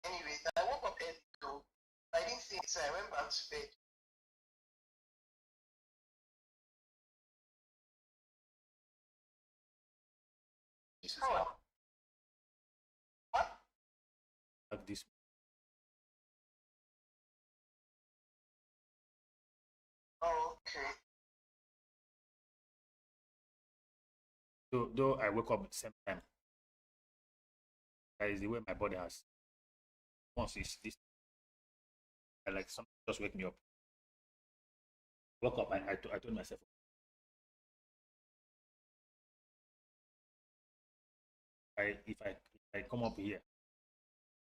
Anyways, I woke up early though. I didn't see it, so I went back to bed. Oh, what? Like this. Oh, okay. Though I wake up at the same time. That is the way my body has. Once it's this, I like something just wake me up. Woke up, I told myself, if I come up here,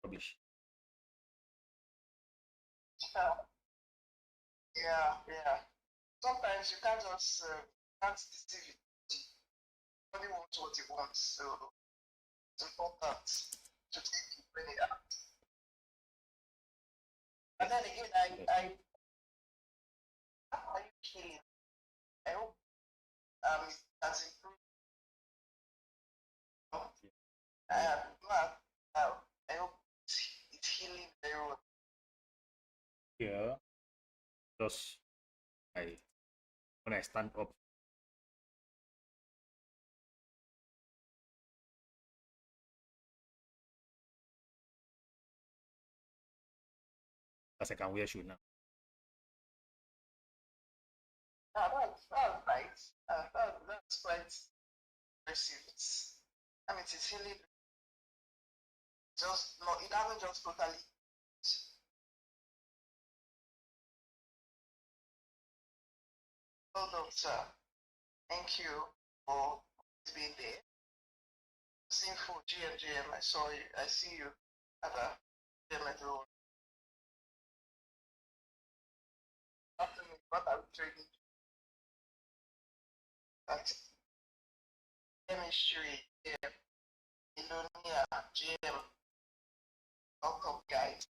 rubbish. Yeah. Sometimes you can't just can't deceive it. Nobody wants what he wants, so it's important to take it when it acts. And then again, how are you feeling? I hope it has improved. I hope it's healing very well. Yeah, just when I stand up, as I can wear shoe now. That's nice. That's quite impressive. I mean, it's healing. Just no, it hasn't just totally. Well done, sir. Thank you for being there. Same for GM. I saw you. I see you at a GM everyone. Afternoon, what are we trading? That's chemistry, GM, Elonia, GM. Welcome, guys.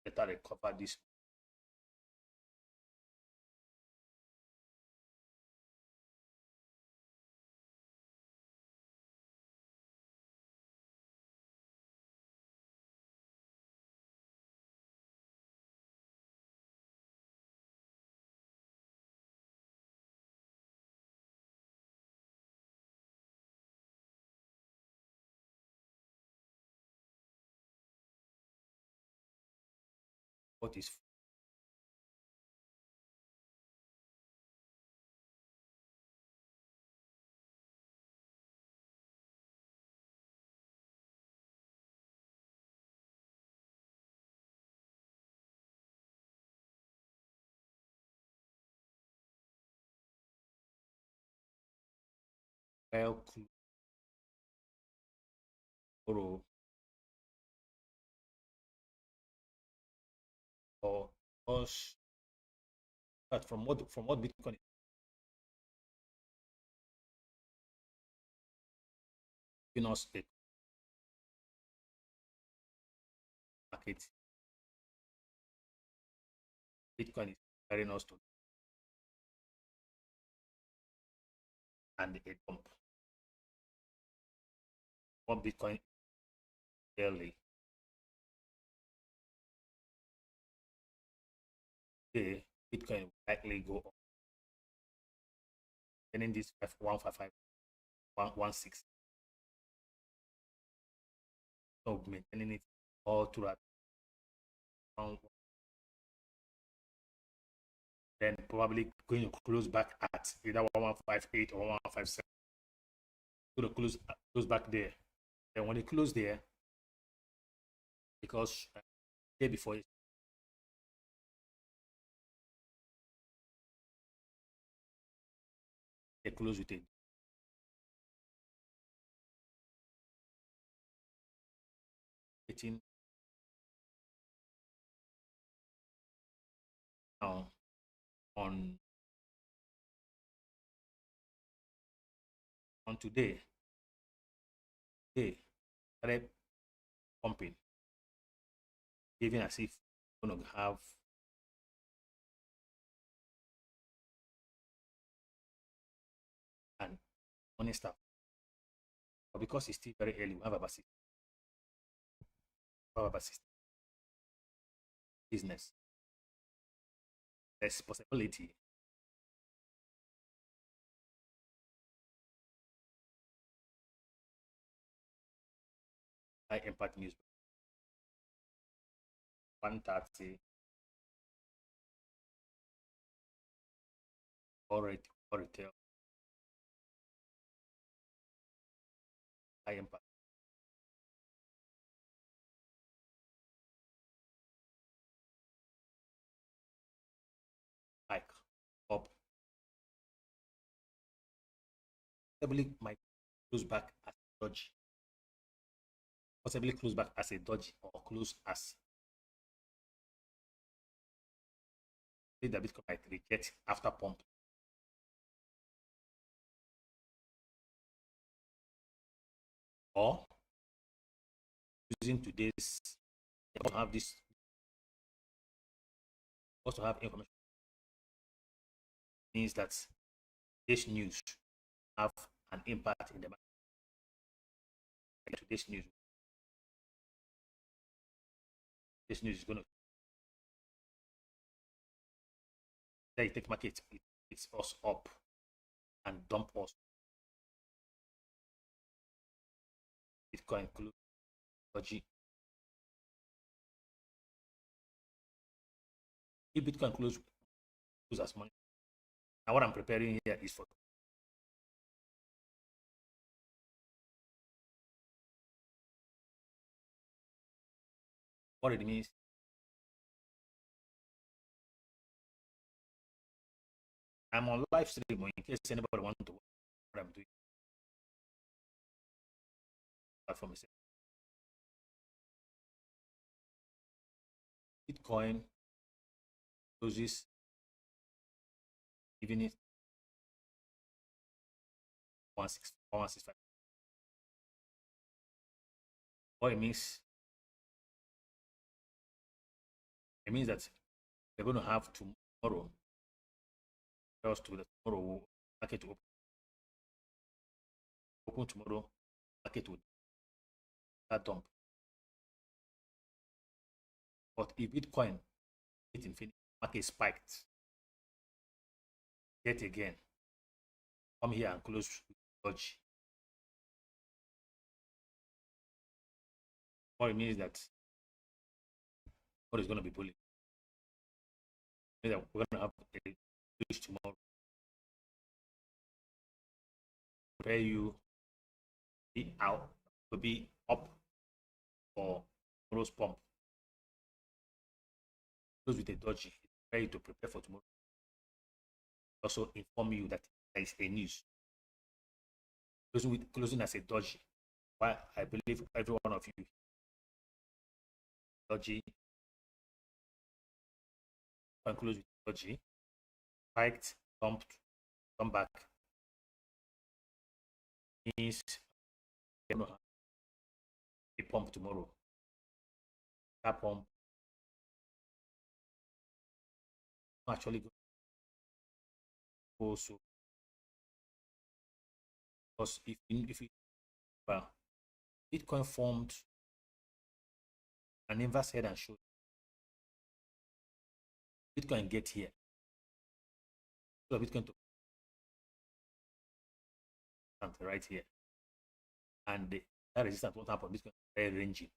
Better recover this. What is well tomorrow or us? But from what Bitcoin is us a market, Bitcoin is carrying us to and a dump. What Bitcoin daily, the Bitcoin will likely go up. And in this 155, 116. So maintaining it all throughout. Then probably going to close back at either 1158 or 1157. Going to close back there. Then when it close there, because day before it, they close with it. waiting now on today. They started pumping, even as if we're going to have an morning start. But because it's still very early, we have about 60 business. There's possibility high impact news 130 or retail high impact. Hike up. Possibly might close back as a dodge. Possibly close back as a dodge or close as the Bitcoin might reject after pump. Or using today's have this also have information means that this news have an impact in the market. Today's news is going to they take market, it's us up and dump us. Bitcoin close dodgy. If Bitcoin close as money. Now what I'm preparing here is for what it means. I'm on live stream in case anybody wants to watch what I'm doing. From Bitcoin closes even if 165. What it means that we're going to have tomorrow. Just to the tomorrow market open tomorrow, market would that dump. But if Bitcoin hit infinity, market spiked yet again, come here and close dodge. What it means that what is going to be bullish. We're going to have a push tomorrow. Prepare you be out to be up for tomorrow's pump. Those with a dodgy, prepare you to prepare for tomorrow. Also inform you that there is a news. Closing as a dodgy. Why I believe every one of you dodgy and close with dodgy, spiked, dumped, come back. Means a pump tomorrow. That pump actually go also because if well, Bitcoin formed an inverse head and shoulder. Bitcoin get here. So Bitcoin to right here. And that resistance won't happen. Bitcoin is very ranging.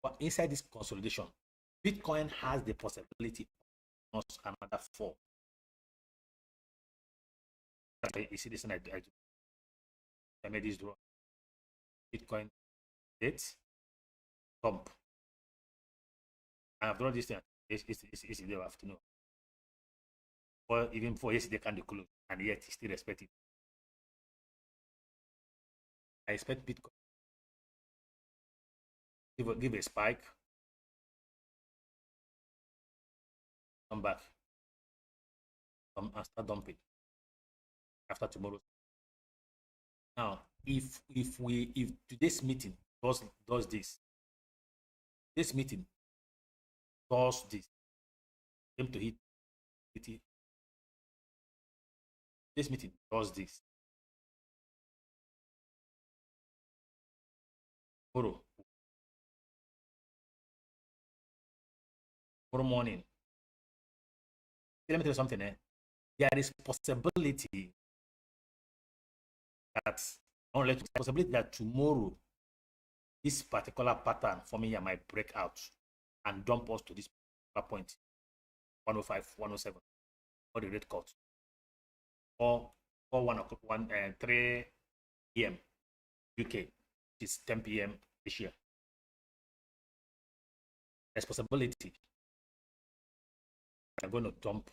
But inside this consolidation, Bitcoin has the possibility of another fall. You see this, and I made this draw. Bitcoin date pump. I have drawn this thing. It's the afternoon. Or even for yesterday can close, and yet still respected. I expect Bitcoin give a spike, come back, and start dumping after tomorrow. Now, if today's meeting does this meeting does this, came to hit it, this meeting does this tomorrow morning. Let me tell you something. There is possibility that tomorrow this particular pattern forming here might break out and dump us to this point 105, 107 for the rate cut, or 1 o'clock, 3 p.m. UK, which is 10 p.m. Asia. There's possibility we're going to dump.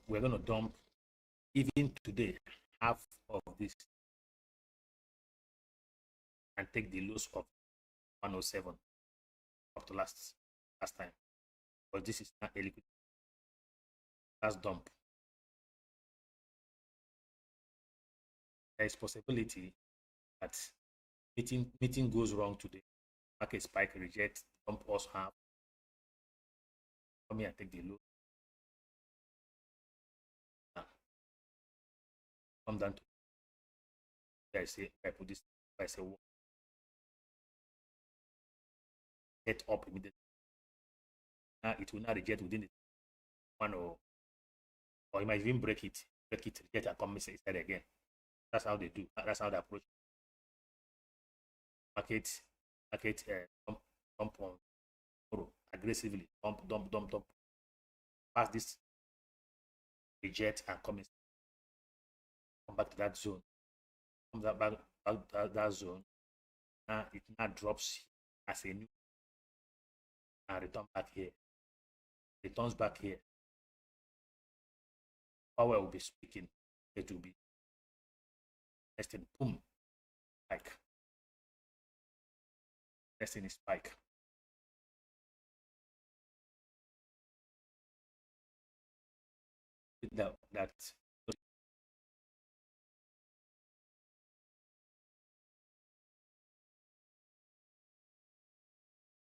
We're going to dump even today half of this and take the loss of 107 up to last time. But this is not a liquid. That's dump. There is possibility that meeting goes wrong today. Market spike, reject, dump us half. Come here and take the low. Come down to. I say I put this. I say get up immediately. Now it will not reject within the 1 or you might even break it, reject and come inside again. That's how they do. That's how they approach market. Dump on aggressively. Dump. Pass this, reject and come back to that zone. Come back that zone. Now it now drops as a new and return back here. Returns back here. Power will be speaking. It will be next thing, boom, spike. Next thing is spike. That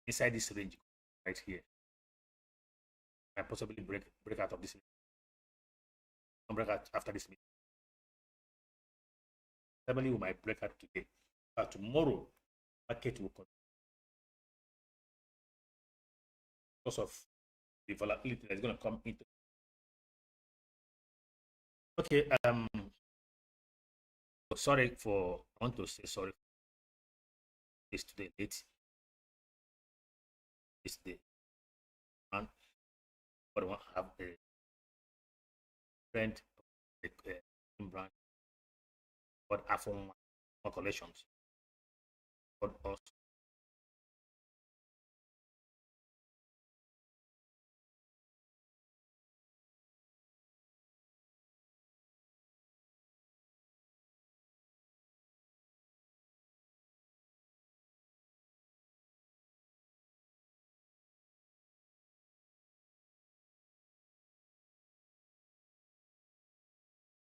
inside this range right here, and possibly break out of this range. Break out after this meeting. Probably we might break out today, but tomorrow market will continue because of the volatility that's going to come into. Okay, sorry for, I want to say sorry. It's today late. It's the and but I want to have a friend, brand, but from collections, but us.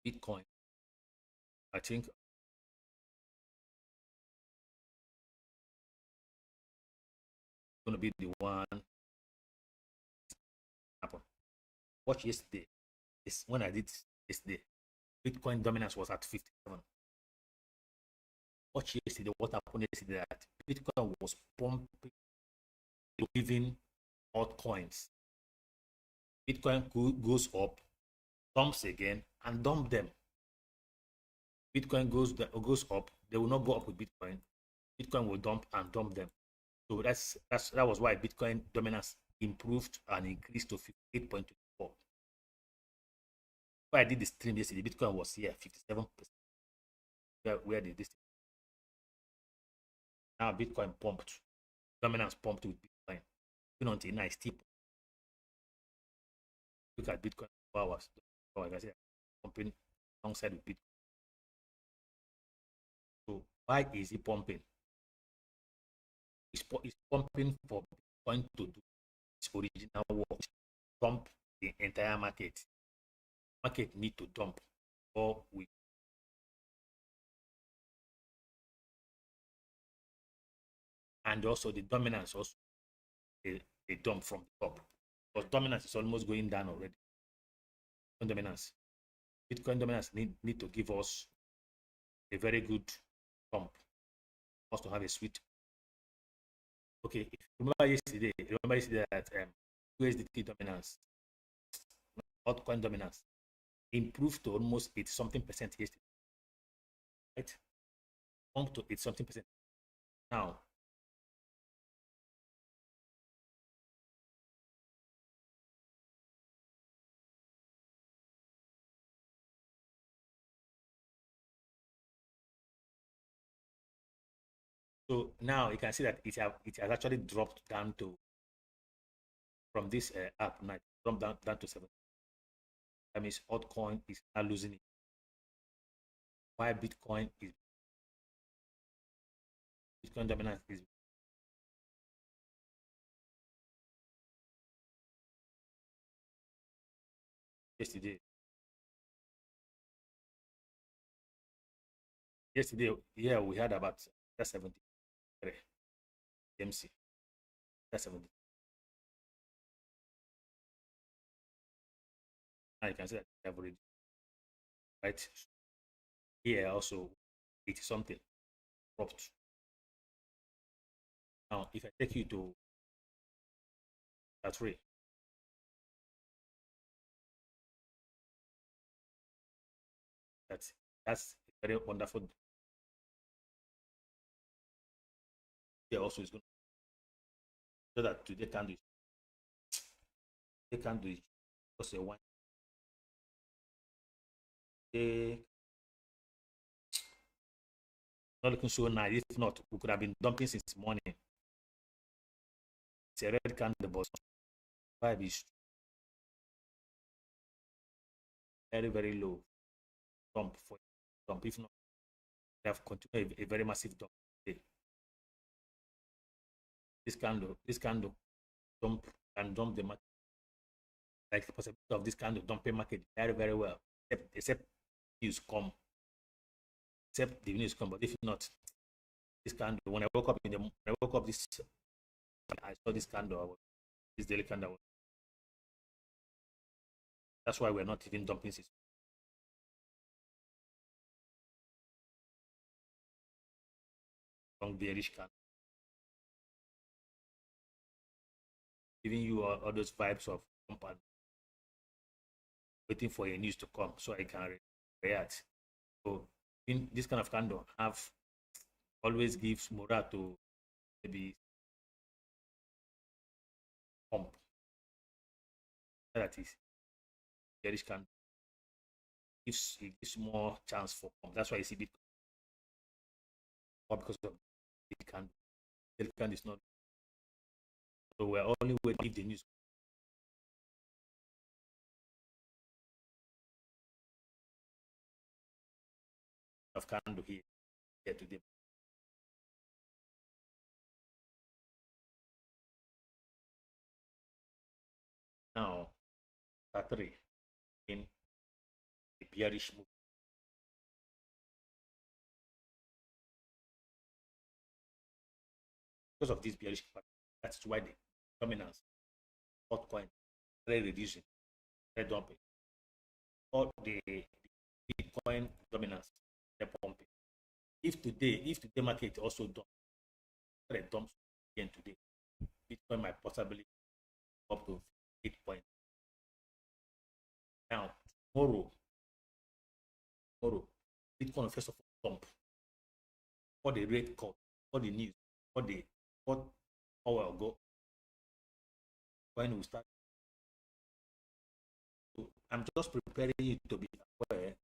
Bitcoin, I think going to be the one happen. Watch yesterday. It's when I did yesterday. Bitcoin dominance was at 57. Watch yesterday. What happened yesterday? That Bitcoin was pumping, giving altcoins. Bitcoin goes up, dumps again, and dump them. Bitcoin goes up. They will not go up with Bitcoin. Bitcoin will dump and dump them. So that was why Bitcoin dominance improved and increased to 58.24. When I did the stream yesterday, Bitcoin was here 57%. Where did this? Now Bitcoin pumped, dominance pumped with Bitcoin. Even until now, it's steep. Look at Bitcoin hours. Like I said, pumping alongside with Bitcoin. Why is he pumping? It's pumping for Bitcoin to do its original work, dump the entire market. Market need to dump, or we and also the dominance also a dump from the top, because dominance is almost going down already. Dominance, Bitcoin dominance need to give us a very good dump, also have a sweet. Okay, remember yesterday that USDT dominance, altcoin dominance improved to almost 80 something percent yesterday, right? Up to 80 something percent. Now, so now you can see that it has actually dropped down to, from this app now, dropped down to 7. That means altcoin is now losing it. Why Bitcoin dominance is yesterday. Yeah, we had about 73 FOMC. That's 70. Now you can see that average, right? Here also 80 something dropped. Now, if I take you to that rate, that's a very wonderful. Here also is going to, so that today can do just a one. They not looking so nice. If not, we could have been dumping since morning. It's a red candle, but vibe is very, very low. Dump for dump. If not, they have continued a very massive dump today. This candle dump and dump the market. Like the possibility of this kind of dumping market very, very well, except news come. Except the news come, but if not, this candle. When I woke up this, I saw this candle, this daily candle. That's why we're not even dumping this. Long bearish candle, giving you all those vibes of compound, waiting for your news to come so I can react. So in this kind of candle, always gives morale to maybe pump. That is bearish candle. It gives more chance for pump. That's why you see Bitcoin. Or because of the candle. The candle is not. So we're only waiting if the news of candle here today. Now, battery in the bearish move. Because of this bearish pattern, that's why the dominance altcoin very reducing, very dumping. Or the Bitcoin dominance, they're pumping. If today market also dumps again today, Bitcoin might possibly up to 8 points. Now, tomorrow, Bitcoin first of all dump. For the rate cut, for the news, for oil go, when we start. So I'm just preparing you to be aware.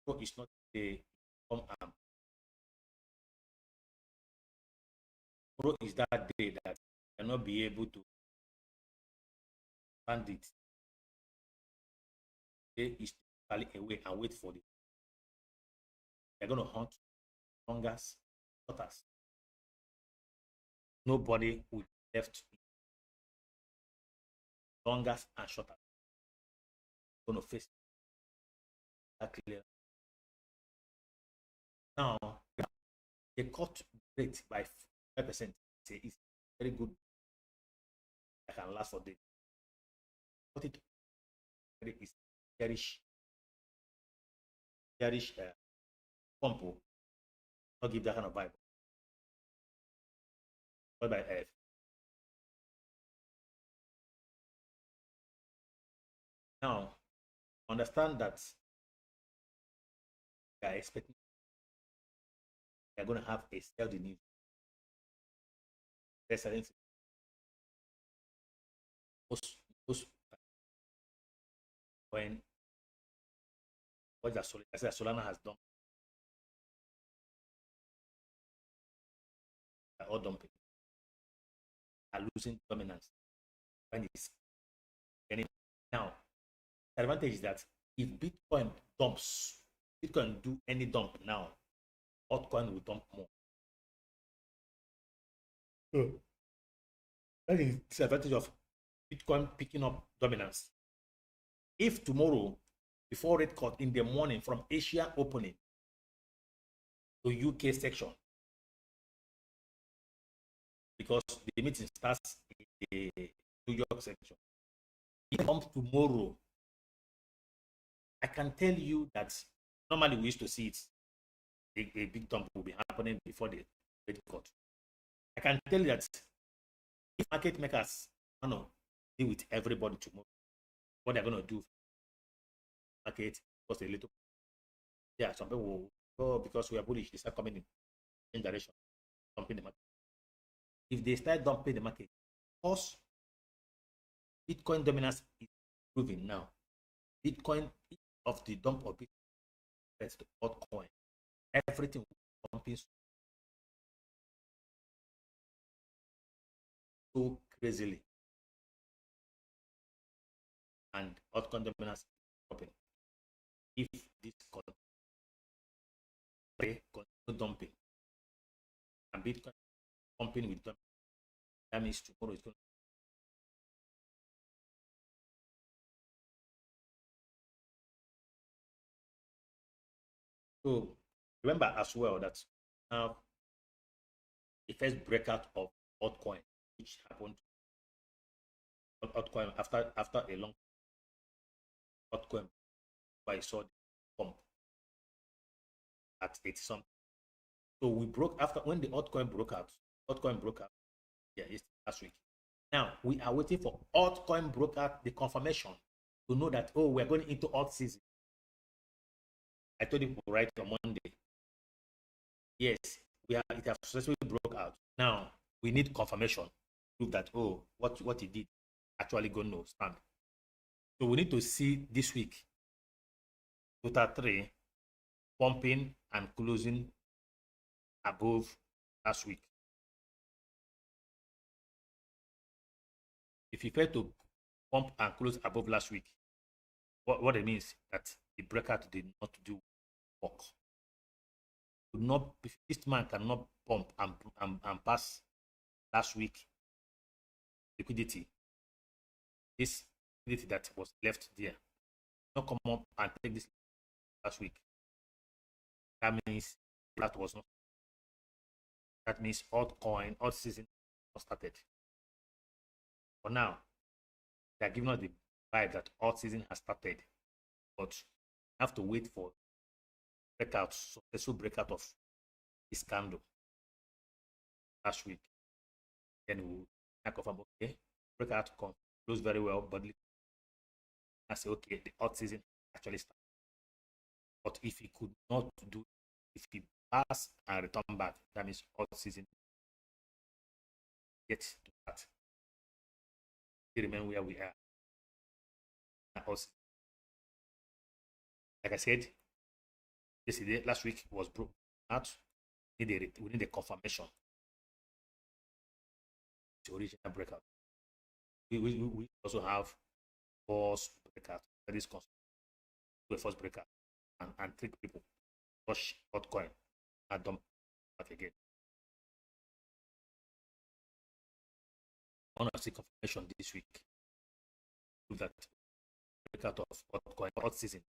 Pro is not a arm. Pro is that day that you cannot be able to find it. Day is away and wait for the they're going to hunt longers, shorters. Nobody will be left longers and shorters. Going to face that clear. Now, the cut rate by 5% is very good. I can last for days. What it is cherish pump, not give that kind of vibe. What by F? Now, understand that they are expecting they are going to have a sell the news. There's certain most when what that Solana has done, they're all dumping, are losing dominance when it's getting now. The advantage is that if Bitcoin dumps, Bitcoin do any dump now, altcoin will dump more. So that is the disadvantage of Bitcoin picking up dominance. If tomorrow, before rate cut in the morning from Asia opening to UK section, because the meeting starts in the New York section, if it comes tomorrow, I can tell you that normally we used to see it, a big dump will be happening before the rate cut. I can tell you that if market makers deal with everybody tomorrow, what they're going to do, market was a little, yeah, some people will go because we are bullish, they start coming in direction, dumping the market. If they start dumping the market, because Bitcoin dominance is improving now, Bitcoin of the dump of Bitcoin, that's the altcoin, everything will dumping so crazily, and altcoin dominance is dropping. If this continue dumping and Bitcoin pumping with dumping, that means tomorrow is going to. So remember as well that now the first breakout of altcoin, which happened altcoin after a long altcoin, I saw the pump at 80 something. So we broke after when the altcoin broke out. Yeah, it's last week. Now we are waiting for altcoin broke out the confirmation to know that we're going into alt season. I told you right on Monday. Yes, it has successfully broke out. Now we need confirmation to prove that what he did actually going to stand. So we need to see this week total 3 pumping and closing above last week. If you fail to pump and close above last week, what it means that the breakout did not do work. If this man cannot pump and pass last week liquidity, this liquidity that was left there, not come up and take this last week. That means that was not. That means alt season was started. For now, they are giving us the vibe that alt season has started, but you have to wait for successful breakout of this candle last week. Then we'll confirm, okay, breakout close very well, but I say, okay, the alt season actually started. But if he could not do, if he pass and return back, that means alt season yet to start. We remain where we are. Like I said, yesterday, last week was broke out. We need a confirmation. The original breakout. We also have false breakout. That is the first breakout and trick people. rush altcoin and dump back again. I want to see confirmation this week. Prove that breakout of altcoin hot season.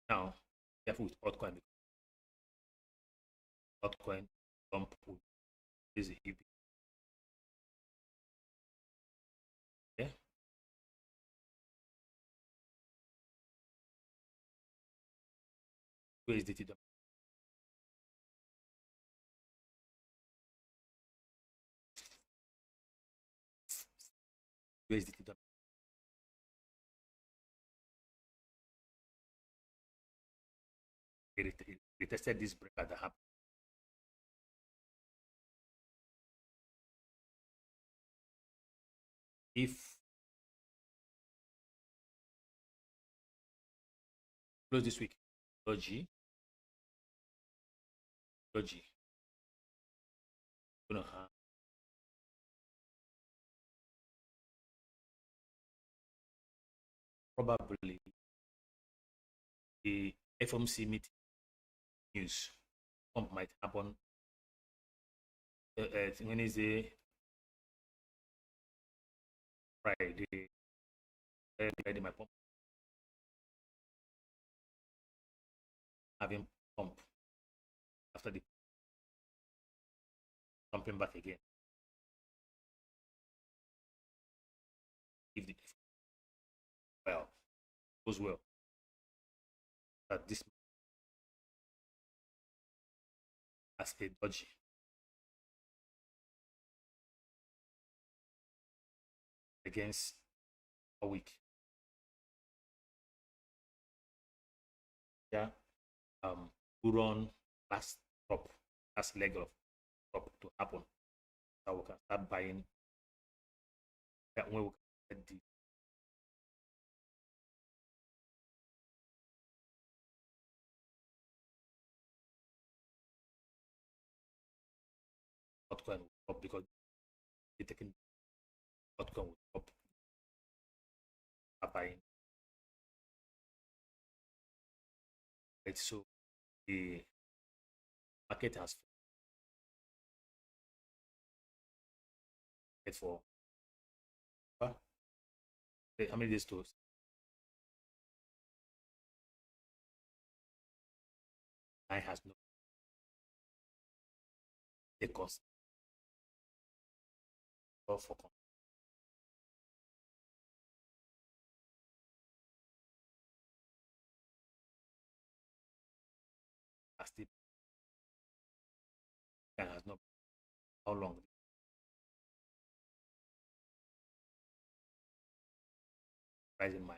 Now, careful with altcoin. Altcoin dump is a heavy. Yeah. USDT dump. USDT dump. It tested this breakout that happened. If close this week, Doji, gonna have probably the FOMC meeting news pump might happen Wednesday, Friday. Friday my pump having pump after the pumping back again. If the well goes well, that this as a dodgy against a week. Yeah, Buron last leg of drop to happen, that we can start buying. That when we can get the altcoin will drop because they're taking altcoin will drop. Buying. Right, so the market has for how many days to I has no the cost for still has not how long rising my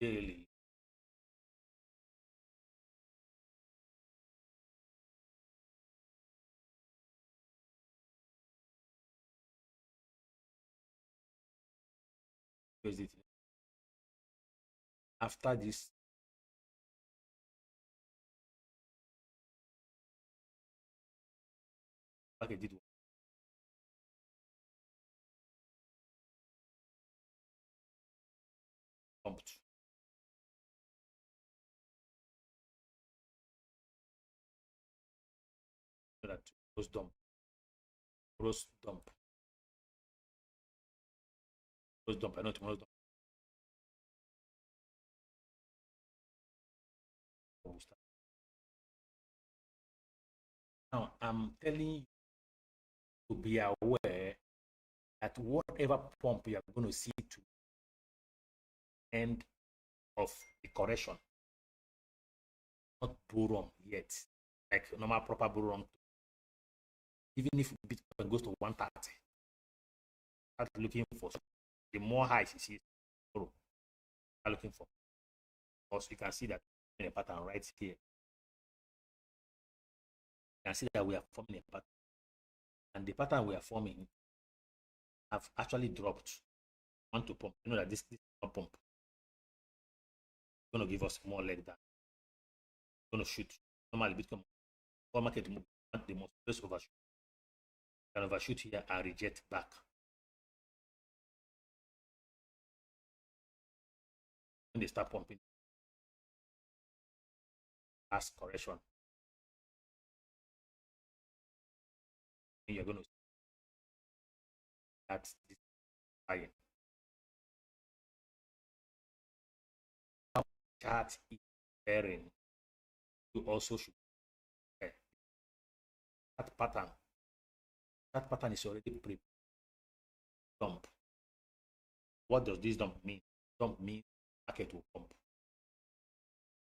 daily USDT. After this market did pumped so that gross dump gross dump I know tomorrow's dump will start. Now I'm telling you to be aware that whatever pump you are going to see to end of the correction, not bull run yet, like normal proper bull run. Even if Bitcoin goes to 130, start looking for the more highs you see, start looking for. Also, you can see that in a pattern right here. You can see that we are forming a pattern, and the pattern we are forming have actually dropped. Want to pump? You know that this is not pump. It's going to give us more leg down. It's going to shoot. Normally, Bitcoin market move the most, place overshoot. can overshoot here and reject back. When they start pumping, ask correction. And you're going to see that's this buying. How chart is bearing, you also should that pattern. That pattern is already pre dump. What does this dump mean? Dump means market will pump.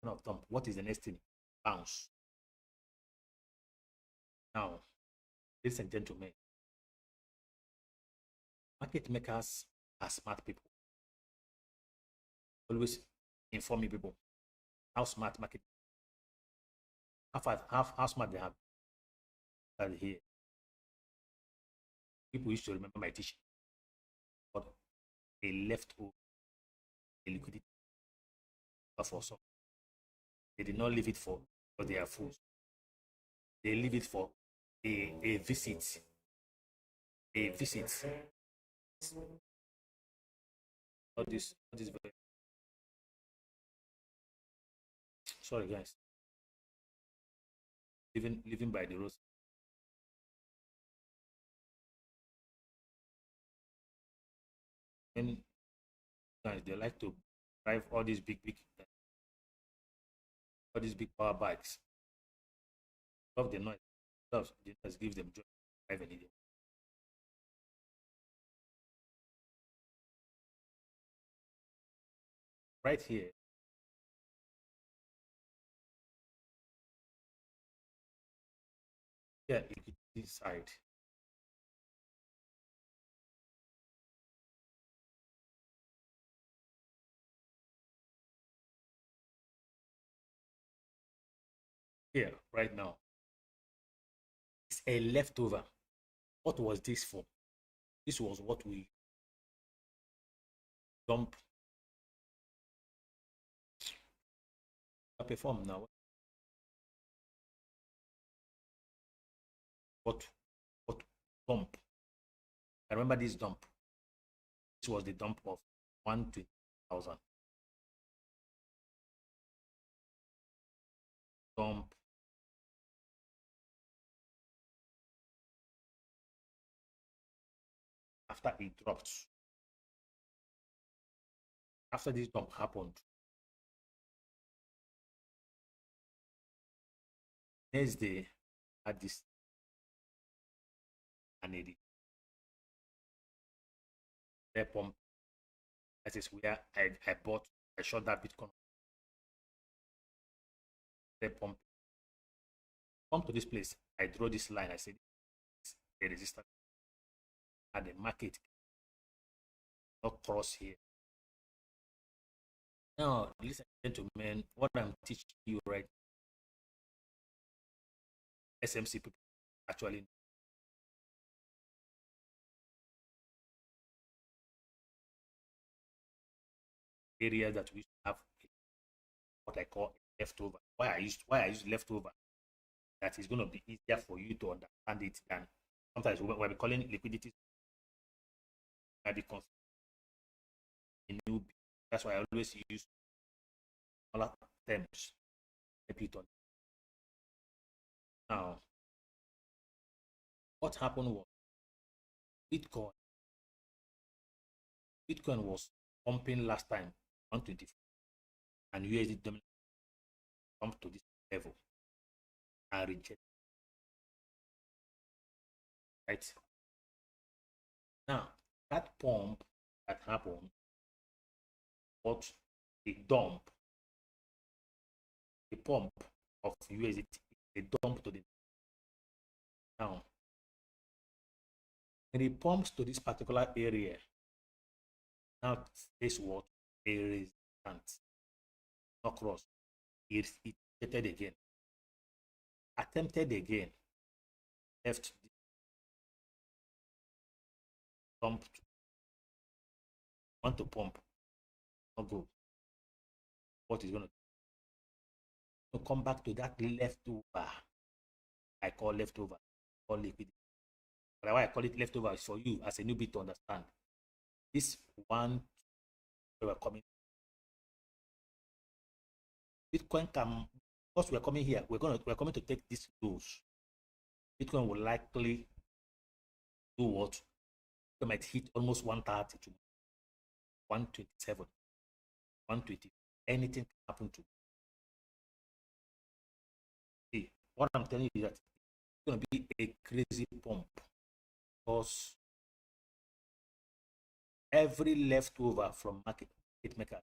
Of dump. What is the next thing? Bounce. Now, ladies and gentlemen, market makers are smart people. Always informing people how smart market, how smart they have. And here, people used to remember my teaching, but they left over the liquidity for some. They did not leave it for their fools. They leave it for a visit. A visit. Not this very. Sorry, guys. Living by the roads. When guys they like to drive all these big power bikes. Love the noise. The noise gives them joy. Drive an idiot. Right here. Yeah, you can decide. Here, right now. It's a leftover. What was this for? This was what we dump perform now. What dump? I remember this dump. This was the dump of 120,000. Dump. After it dropped. After this dump happened, next day at this and a pump. That is where I shot that Bitcoin. The pump to this place. I draw this line. I said the resistance at the market not cross here. Now, listen, gentlemen, what I'm teaching you right now, SMC people actually areas that we have what I call leftover. Why I use leftover? That is going to be easier for you to understand it than sometimes we're calling it liquidity. Maybe a newbie. That's why I always use smaller terms. Now, what happened was Bitcoin was pumping last time 124 and USD dominant pumped to this level and reject. Right now, that pump that happened, but the pump of USD, the dump to the now. When it pumps to this particular area, now this what a resistance, not cross. It attempted again, left pump, want to pump, not go. What is going to come back to that leftover? I call leftover or liquidity. But why I call it leftover is for you as a newbie to understand. This one we were coming. Bitcoin can, because we're coming here, we're coming to take these lows. Bitcoin will likely do what? It might hit almost 130 to 127, 120. Anything can happen to. See, what I'm telling you is that it's going to be a crazy pump because every leftover from market maker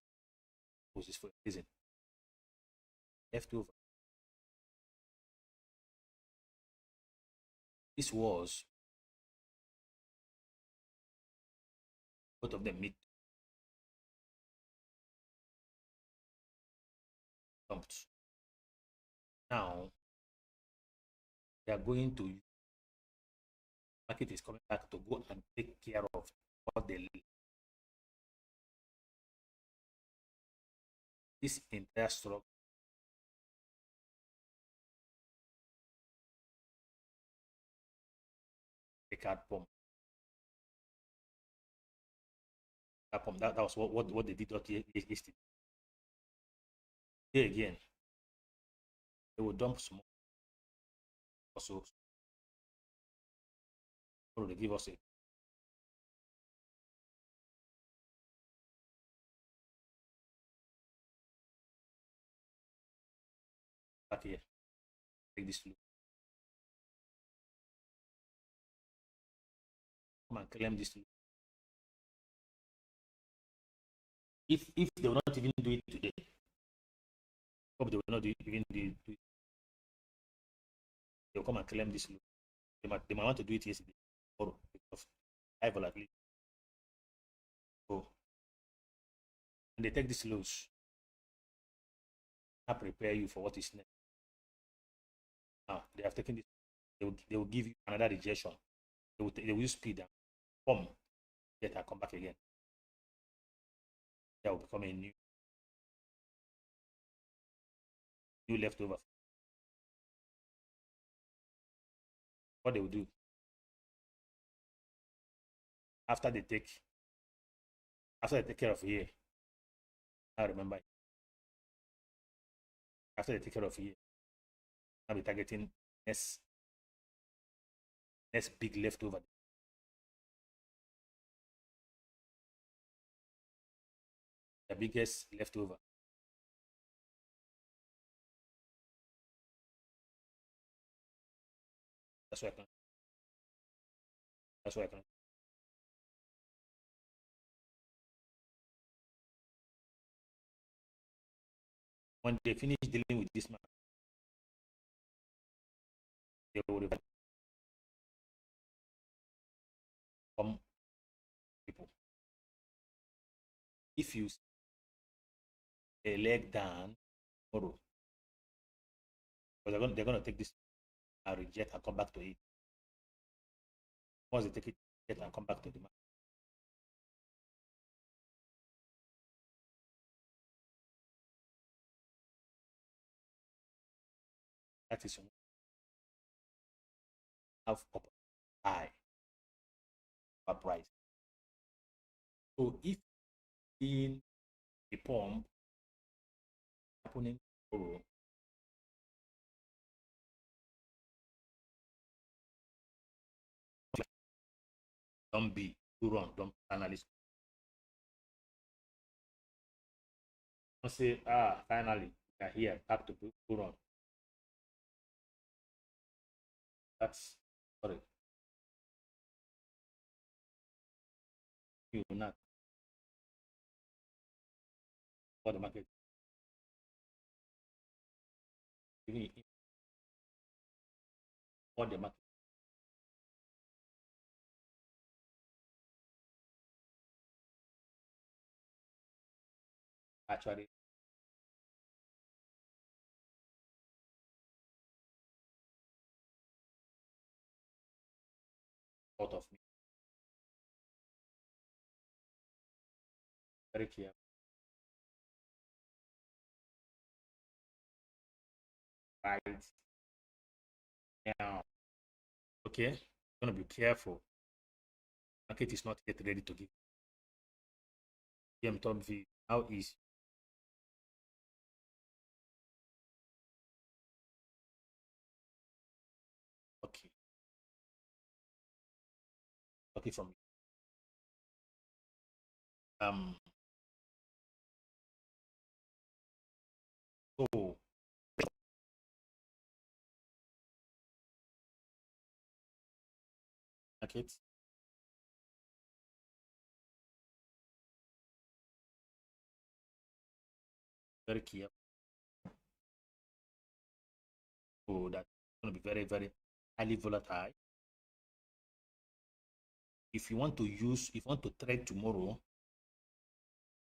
is for a reason. Leftover. This was both of them mid dumped. Now they are going to market is coming back to go and take care of what they leave. This entire struggle the card pump. That was what they did yesterday. Here again, they will dump some also. So they give us a back here. Take this look. Come and claim this look. If they will not even do it today, hope they will not even do it. They'll come and claim this look. They might want to do it yesterday or because of high volatility. So when they take this loss, I prepare you for what is next. Now they have taken this, they will give you another rejection. They will use speed and come, yet I come back again. That will become a new leftover. What they will do after they take care of here. I remember after they take care of here, I'll be targeting next big leftover. The biggest leftover. That's why I can. That's why I can. When they finish dealing with this man, they will come people. If you see a leg down tomorrow, because they're gonna take this and reject and come back to it. Once they take it, reject and come back to the market. That is have up high price. So if in a pump happening tomorrow, don't be too wrong, don't analyst. Don't say, finally, we are here, back to too wrong. That's sorry. You will not for the market. Even for the market. Actually, out of me. Very clear. Right now. Okay. You're going to be careful. Market is not yet ready to give. Topvee, how is okay? Okay, from so market very careful. So that's going to be very, very highly volatile. If you want to use, if you want to trade tomorrow,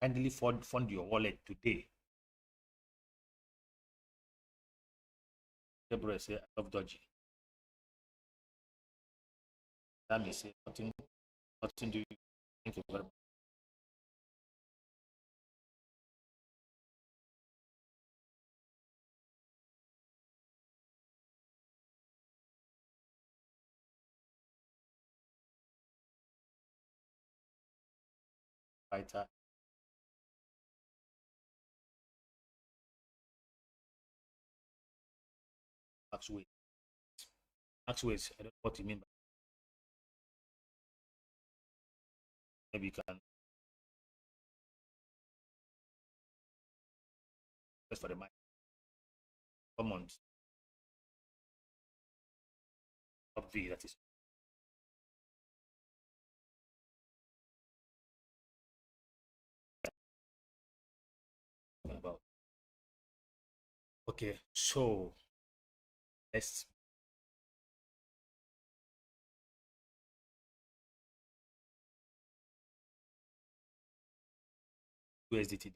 kindly fund your wallet today. Deborah say, I love dodgy. That may say nothing do you. Thank you very much. Fighter. Max weight. Max weight. I don't know what you mean by maybe you can just for the mic. Common Topvee, that is about. Okay, so let's USDT.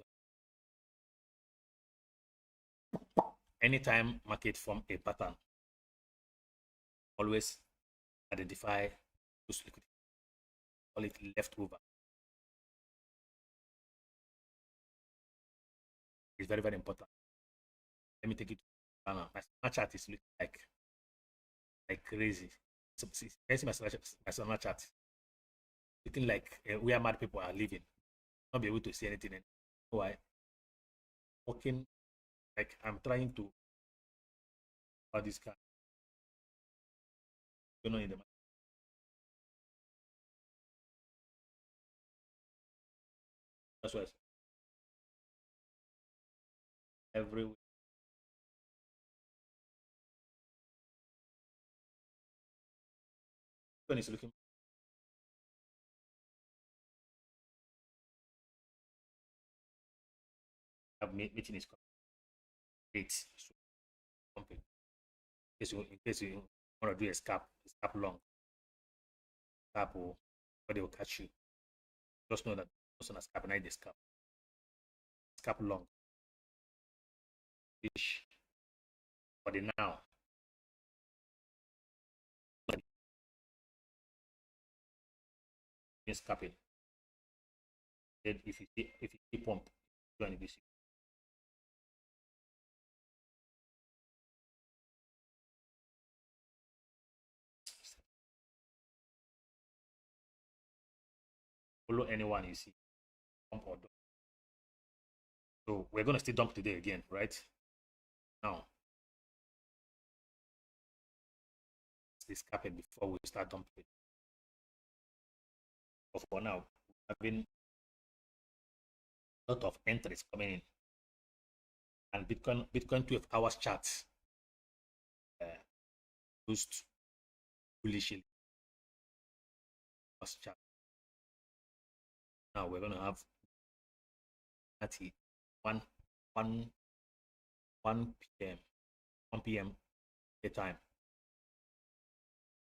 Anytime market form a pattern, always identify those liquidity. Call it leftover. It's very, very important. Let me take it to my chart is looking like crazy. So, see, my Sana chart looking like where mad people are living. Not be able to see anything. And why? Working like I'm trying to about this car. You know in the that's why every one is looking. Have meeting is complete. So company. In case you want to do a scalp long, scalp or they will catch you. Just know that person has scalp and the scalp long. Fish for the now. In scalping. Then if you see pump, join this. Follow anyone you see, pump or dump. So we're gonna still dump today again, right? Now, let's scalp it before we start dumping. But for now, having a lot of entries coming in, and Bitcoin 12 hours charts boost bullishly. Chart. Now we're gonna have 1 p.m. 1 p.m. a time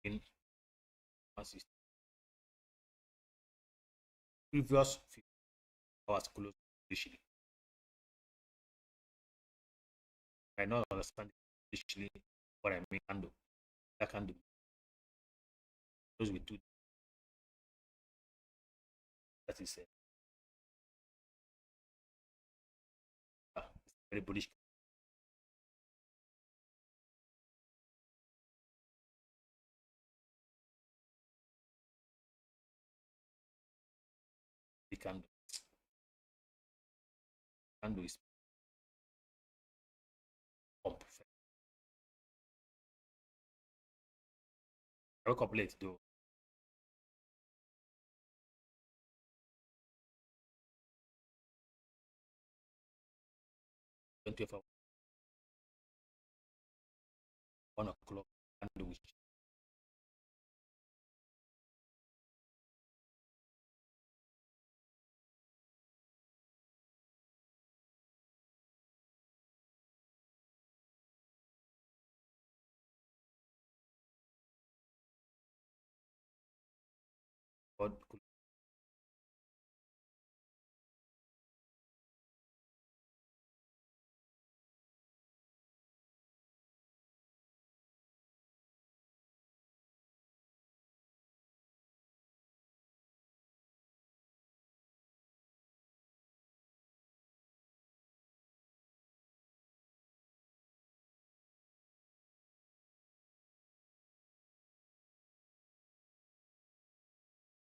in previous 50 hours close initially. I not understand initially what I mean handle. That can do those we do that is very bullish. candle. Candle is pump. I woke up late though. Hours. 1 o'clock candle which God could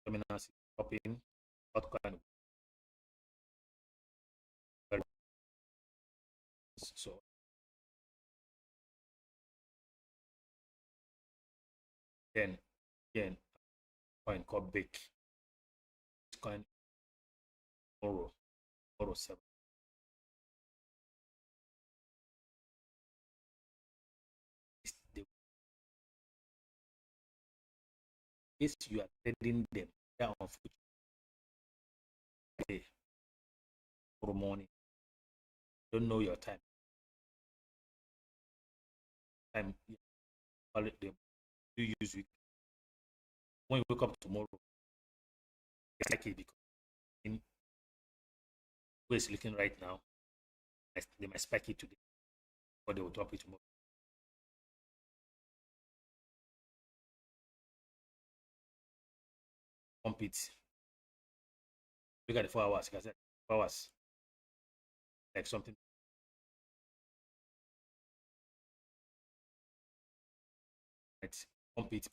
dominance stopping what kind of so then again coin called bake. This coin tomorrow 7. If you are trading them, they are on foot tomorrow morning. Don't know your time. Time call it them. You use week. When you wake up tomorrow, it's like it because in where it's looking right now, they might spike it today, or they will drop it tomorrow. Pump it. Look at the 4 hours. Like I said, 4 hours. Like something. Right. Pump it.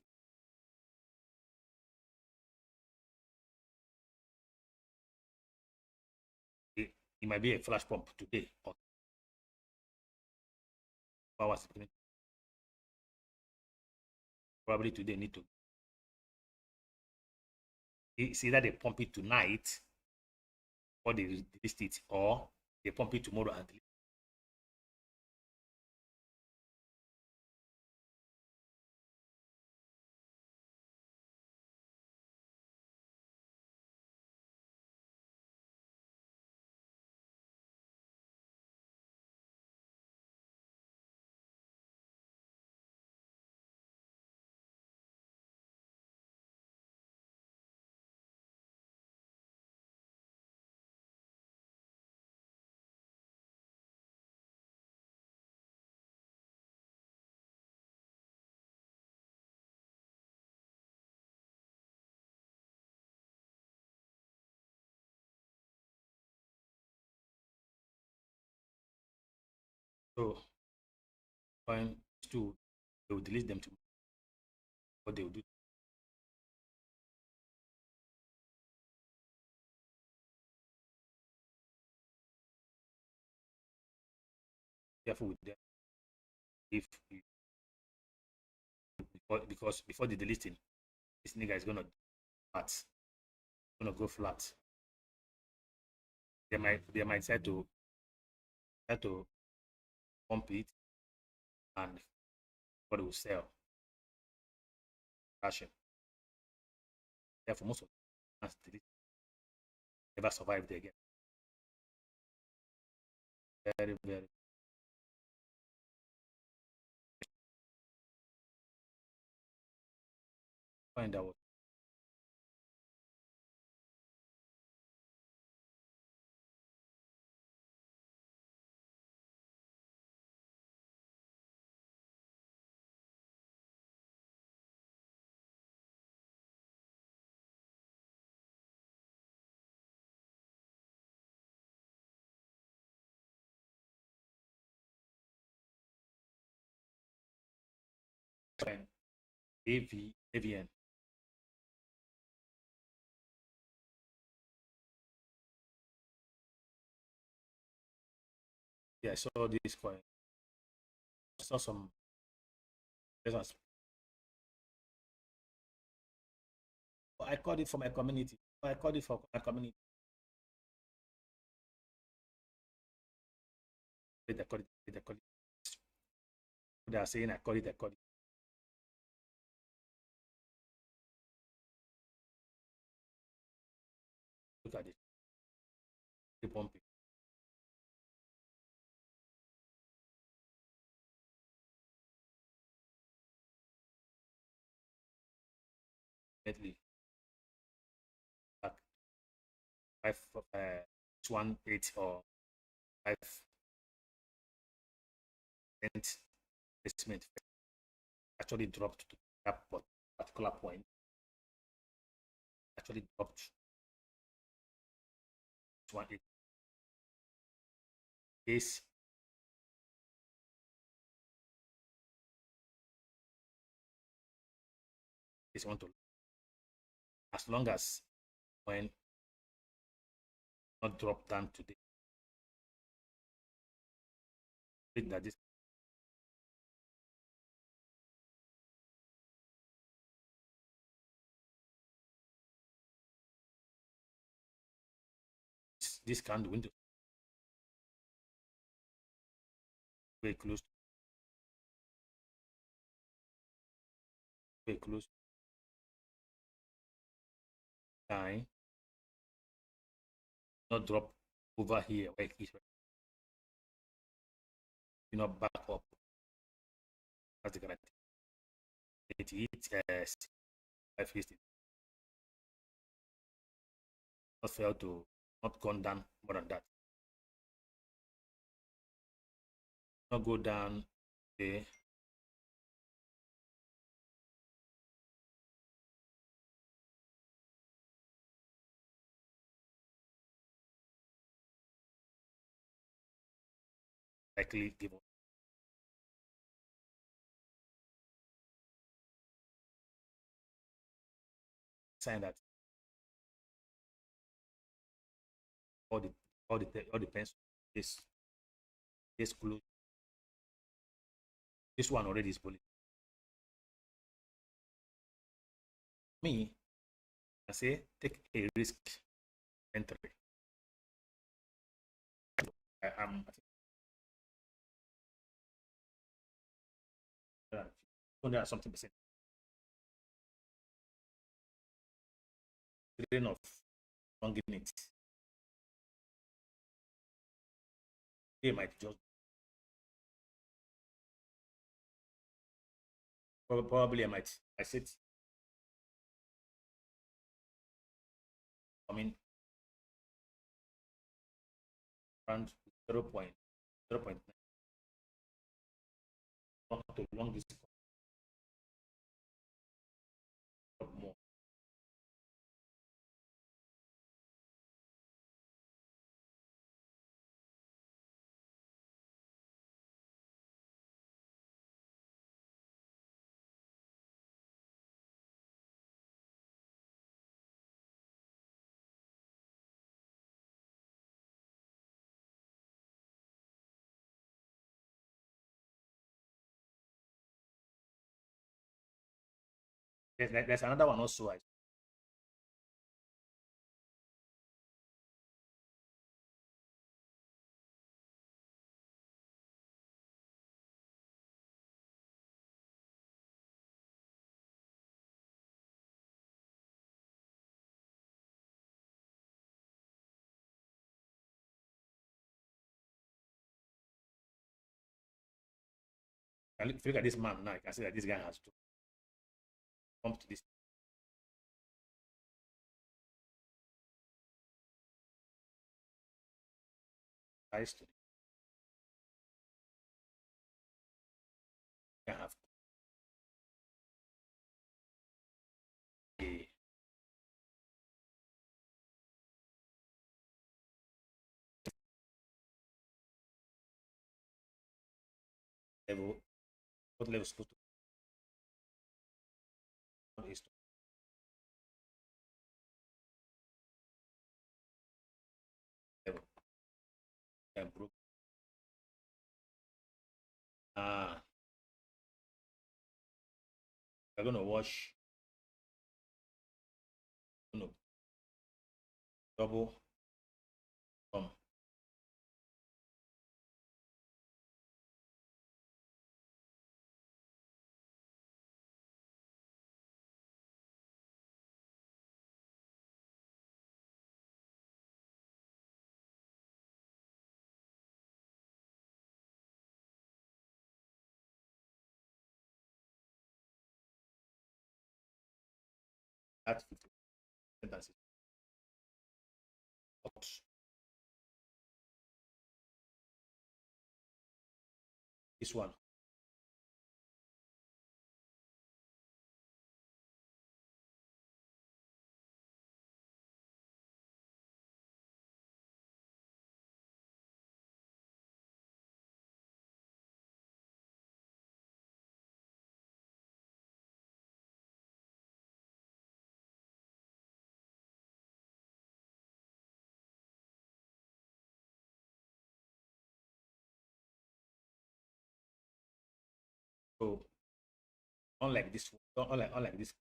It might be a flash pump today or 4 hours. Probably today need to. It's either they pump it tonight or they release it, or they pump it tomorrow and release. So coin to they will delete them tomorrow. What they will do. Careful with them. If you, because before the delisting, this nigga is gonna go flat. They might try to pump it and what will sell. Passion. Therefore, most of them never survived again. Very, very. Find out. AVN. Yeah, I saw this coin. I saw some. I called it for my community. I called it for my community. I called it. They are saying I called it. Look at it. The pumping. Definitely. Back 5.18 or 5% placement actually dropped to that particular point. Actually dropped 1.8. Case is want to, as long as when not drop down today, that this candle window very close, very close. Time not drop over here where it is, you know, back up. That's the guarantee. It hits 550. Not fail to not gone down more than that. Not go down. Okay. Likely give up. Sign that all the pens this close. This one already is bullish. Me, I say take a risk entry. I am 200 and something percent. Grain of longing it. They might just probably I sit. I mean around 0.9 not to long this more. There's another one also. If you look at this man now, you can see that this guy has to come to this price to have a level. What level is supposed to is level and broke we're going to watch, double from that 50 sentences out. This one. So unlike this, unlike this,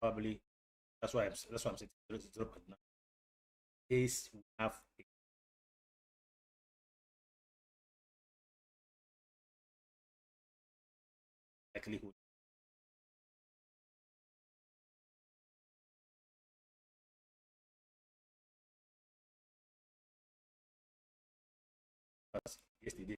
probably that's why I'm saying 0.9. This we have a likelihood. Because yesterday,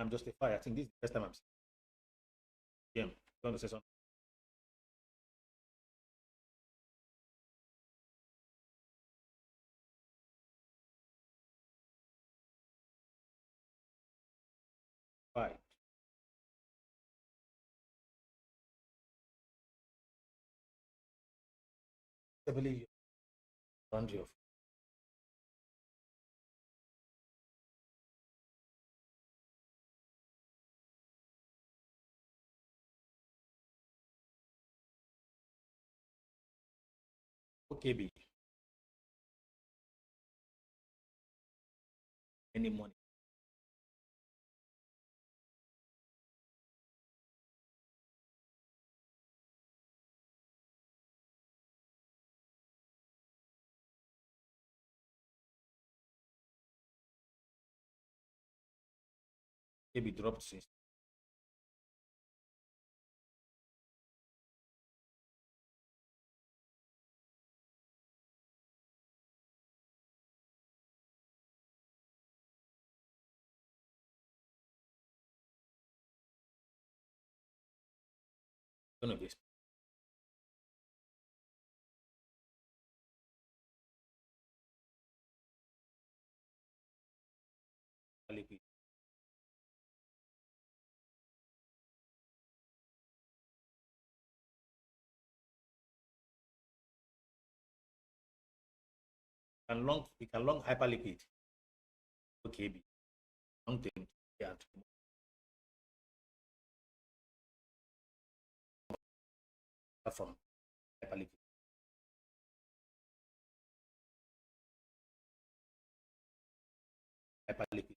I'm justified. I think this is the first time I'm seeing him. You want to say something? Right. I believe boundary of OKB, any money. OKB dropped since going to be liquid. And long, we can long hyperliquid OKB, long term, yeah, from hyperliquid. Hyperliquid.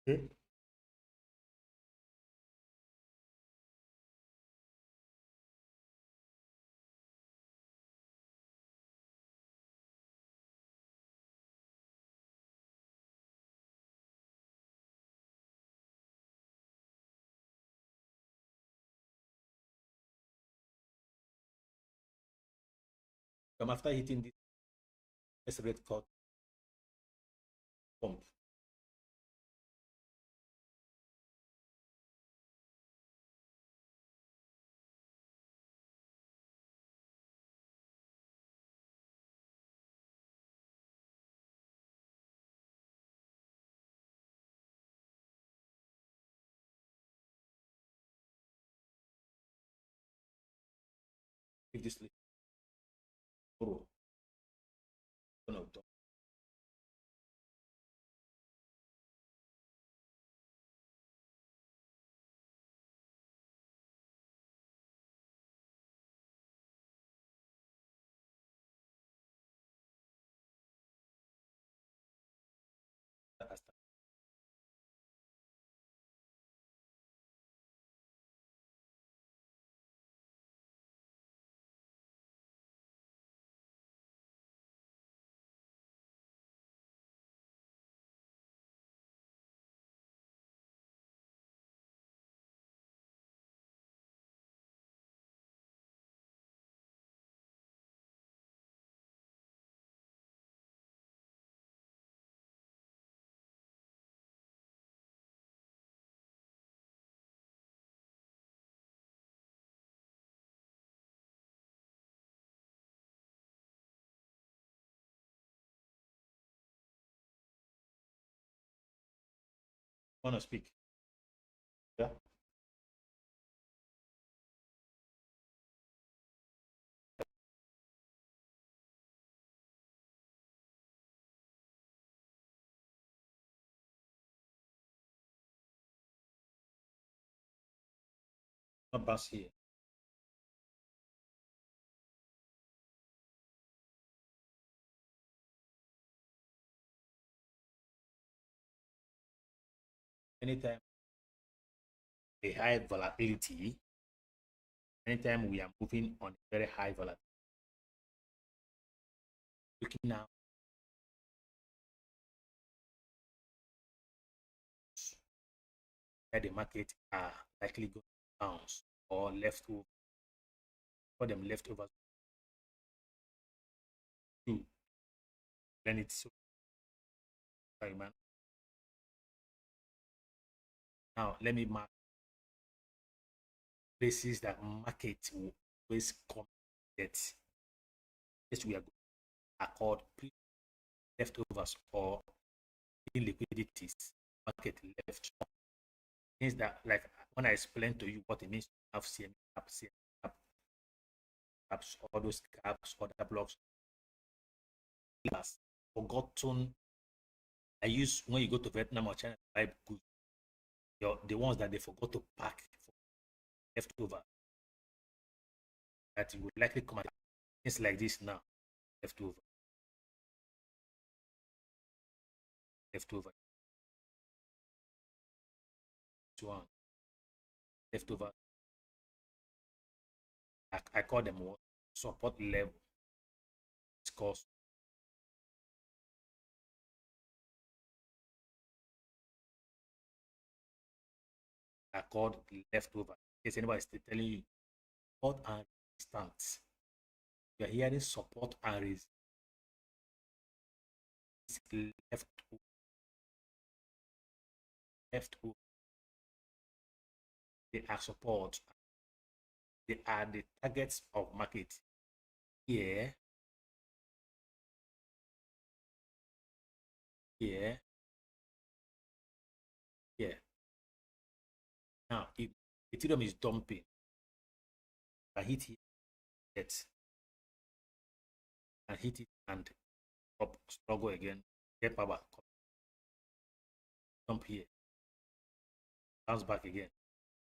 Okay. after hitting this red cut pump, if this borrow, no, want to speak. Yeah. Not bounce here. Anytime a high volatility, anytime we are moving on a very high volatility, looking now where the market are likely going to bounce or leftover, for them leftovers to learn it. So, sorry, man. Now let me mark places that market will always come that yes, we are called leftovers or liquidities market left. Means that like when I explain to you what it means to have CME caps, all those caps, other blocks, forgotten. I use when you go to Vietnam or China buy goods, the ones that they forgot to pack for leftover that you would likely come at things like this now. Leftover. Leftover. One. Leftover. I call them what? Support level. It's called leftover. In case anybody is still telling you support and resistance. You are hearing support and resistance. Left over. They are support. They are the targets of market. Here, here, here. Now, if Ethereum is dumping, I hit it, and hit it and up, struggle again, get power, dump here, bounce back again,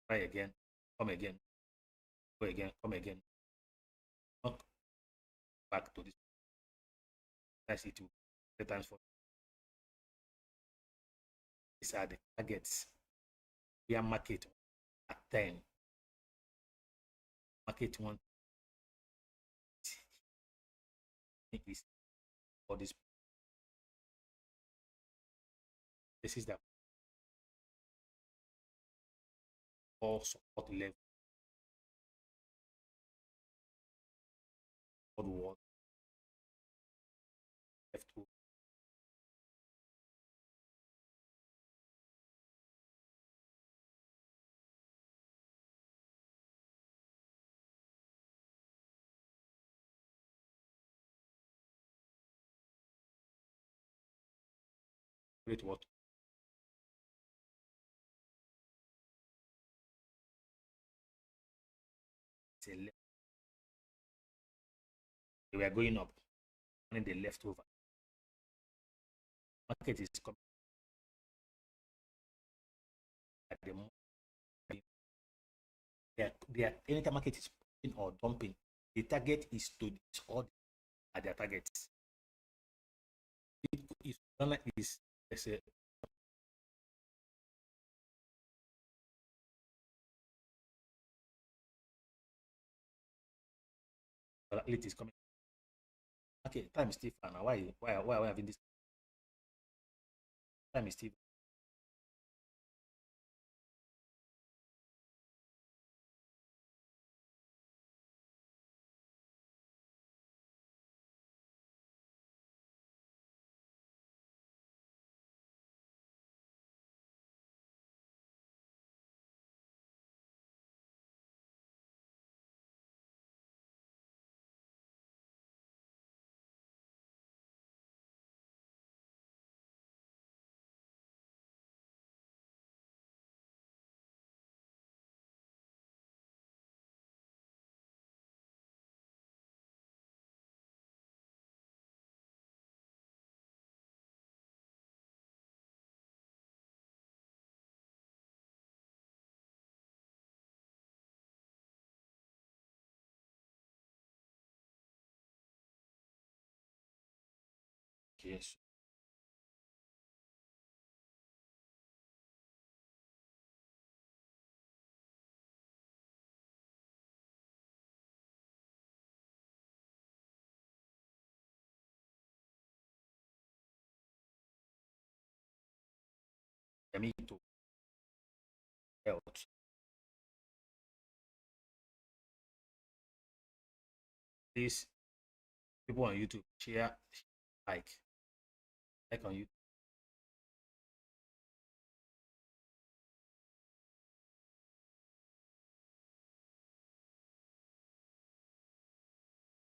try again, come again, go again, come again, knock back to this. That's it. 3 times 4. These are the targets. We are market at 10. Market 1 is for this. This is the all support level for the world. Calculate what? It's a left. They were going up, and then they left over. Market is coming at the moment. Anytime market is pumping or dumping, the target is to disorder at their targets. Is a volatility is coming. Okay, time is still far now. Why are we having this? Time is still. Yes. Me to health. Please, people on YouTube, share, like on YouTube.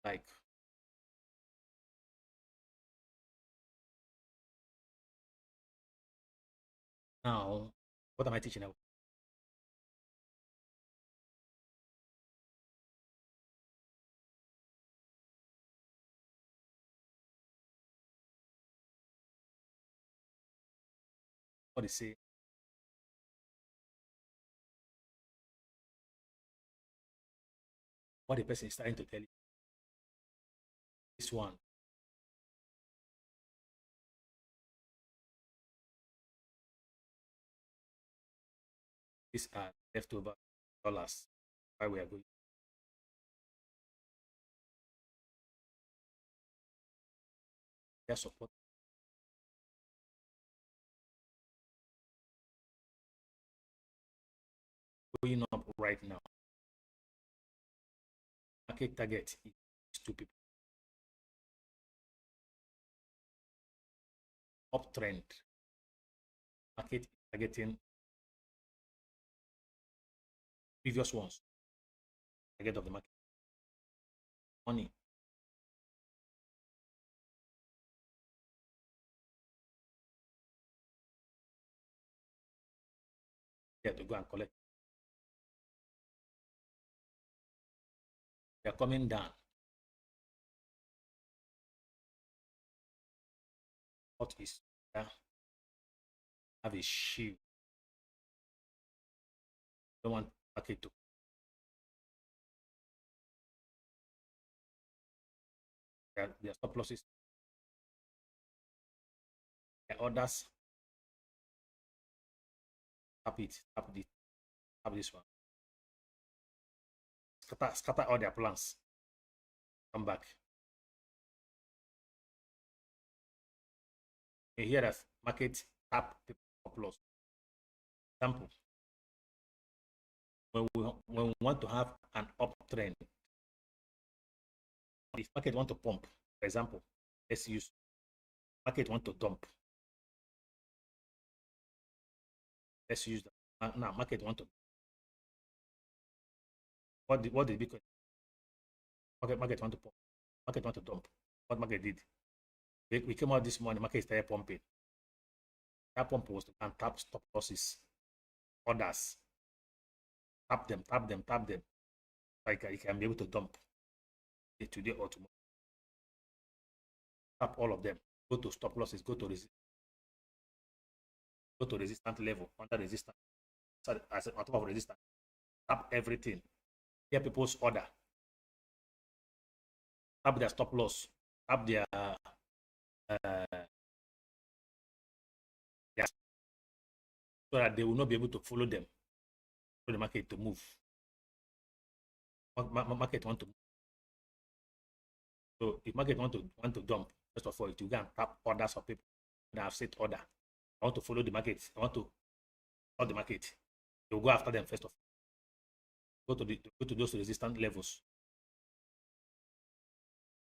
Like. Now, what am I teaching now? What they say? What the person is trying to tell you? This one. These are leftover dollars. Why we are going? Their support. Going up right now. Market target is 2 people. Uptrend. Market targeting previous ones. Target of the market. Money. There to go and collect. They are coming down. What is there? Have a shield. Don't want market to. Their stop losses. Their orders. Tap it. Tap this one. Scatter all their plans. Come back. You hear that market tap the stop loss. Example. When we want to have an uptrend, if market want to pump, for example, let's use market want to dump. Let's use that. Now market want to. What did Bitcoin? Okay, market want to pump. Market want to dump. What market did? We came out this morning. Market started pumping. That pump was to tap stop losses, orders, tap them, tap them, tap them. Like you can be able to dump it today or tomorrow. Tap all of them. Go to stop losses. Go to resistant level, under resistance, sorry, as on top of resistance. Tap everything. Hear people's order. Tap their stop loss. Tap their so that they will not be able to follow them for the market to move. Market want to move. So if market want to dump, first of all, it will go and tap orders of people that have set order. I want to follow the market. I want to follow the market. They will go after them first of all. Go to those resistance levels.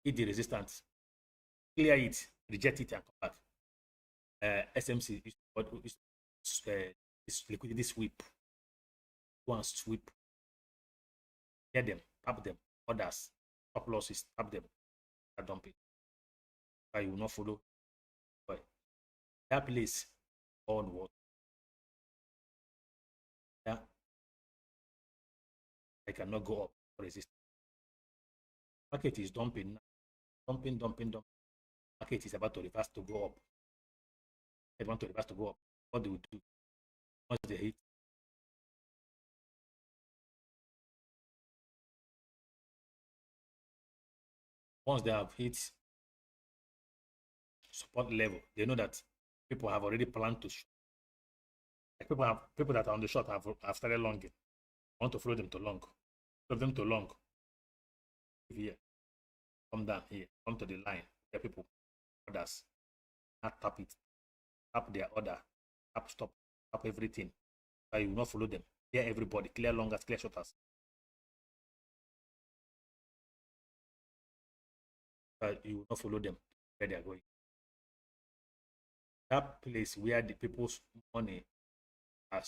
Hit the resistance. Clear it, reject it, and come back. SMC is liquidity sweep. Go and sweep. Get them, tap them, orders, stop losses, tap them, and dump it. But you will not follow. But that place on what? Yeah, I cannot go up for resistance. Market is dumping, dumping. Market is about to reverse to go up. They want to reverse to go up. What do we do? Once they hit, once they have hit support level, they know that people have already planned to short. Like people that are on the short have started longing. I want to follow them to long. Follow them to long. Here, come down here, come to the line. There people, orders. Not tap it, tap their order, tap stop, tap everything. But you will not follow them. Clear everybody, clear longers, clear shorters. But you will not follow them where they are going. That place where the people's money are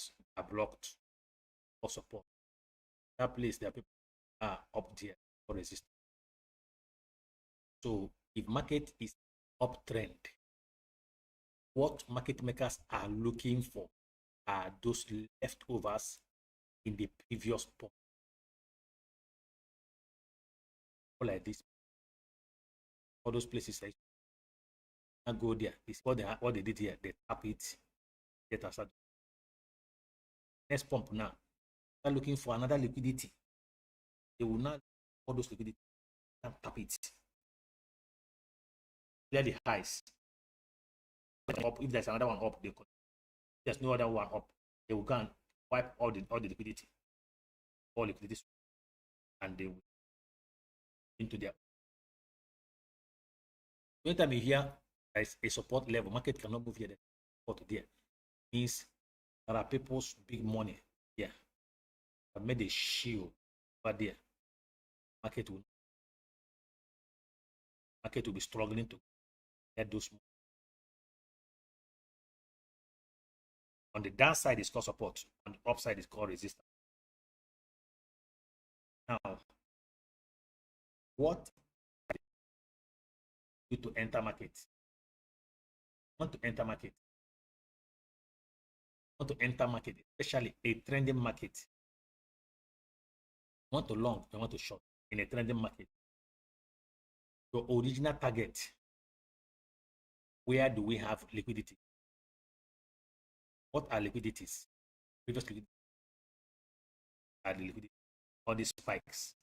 blocked for support. That place, there are people are up there for resistance. So if market is uptrend, what market makers are looking for are those leftovers in the previous pump. Like this, all those places like I go there. It's what they did here. They tap it, get us out. Next pump now. They're looking for another liquidity. They will not all those liquidity and tap it. Clear the highs. Up. If there's another one up, they could. There's no other one up. They will go and wipe all the liquidity, all liquidity, and they will into their. Anytime you hear there is a support level, market cannot move here. Support there means there are people's big money here that made a shield over there. Market will be struggling to get those. On the downside is called support, on the upside is called resistance. Now, what you to enter market? Want to enter market? Want to enter market, especially a trending market? Want to long, you want to short in a trending market? Your original target. Where do we have liquidity? What are liquidities? Previous liquidity are the liquidity. All these spikes.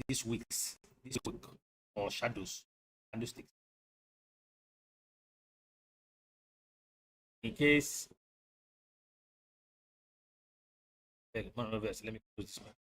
These weeks, this week, or shadows, candlesticks. In case, let me close this one.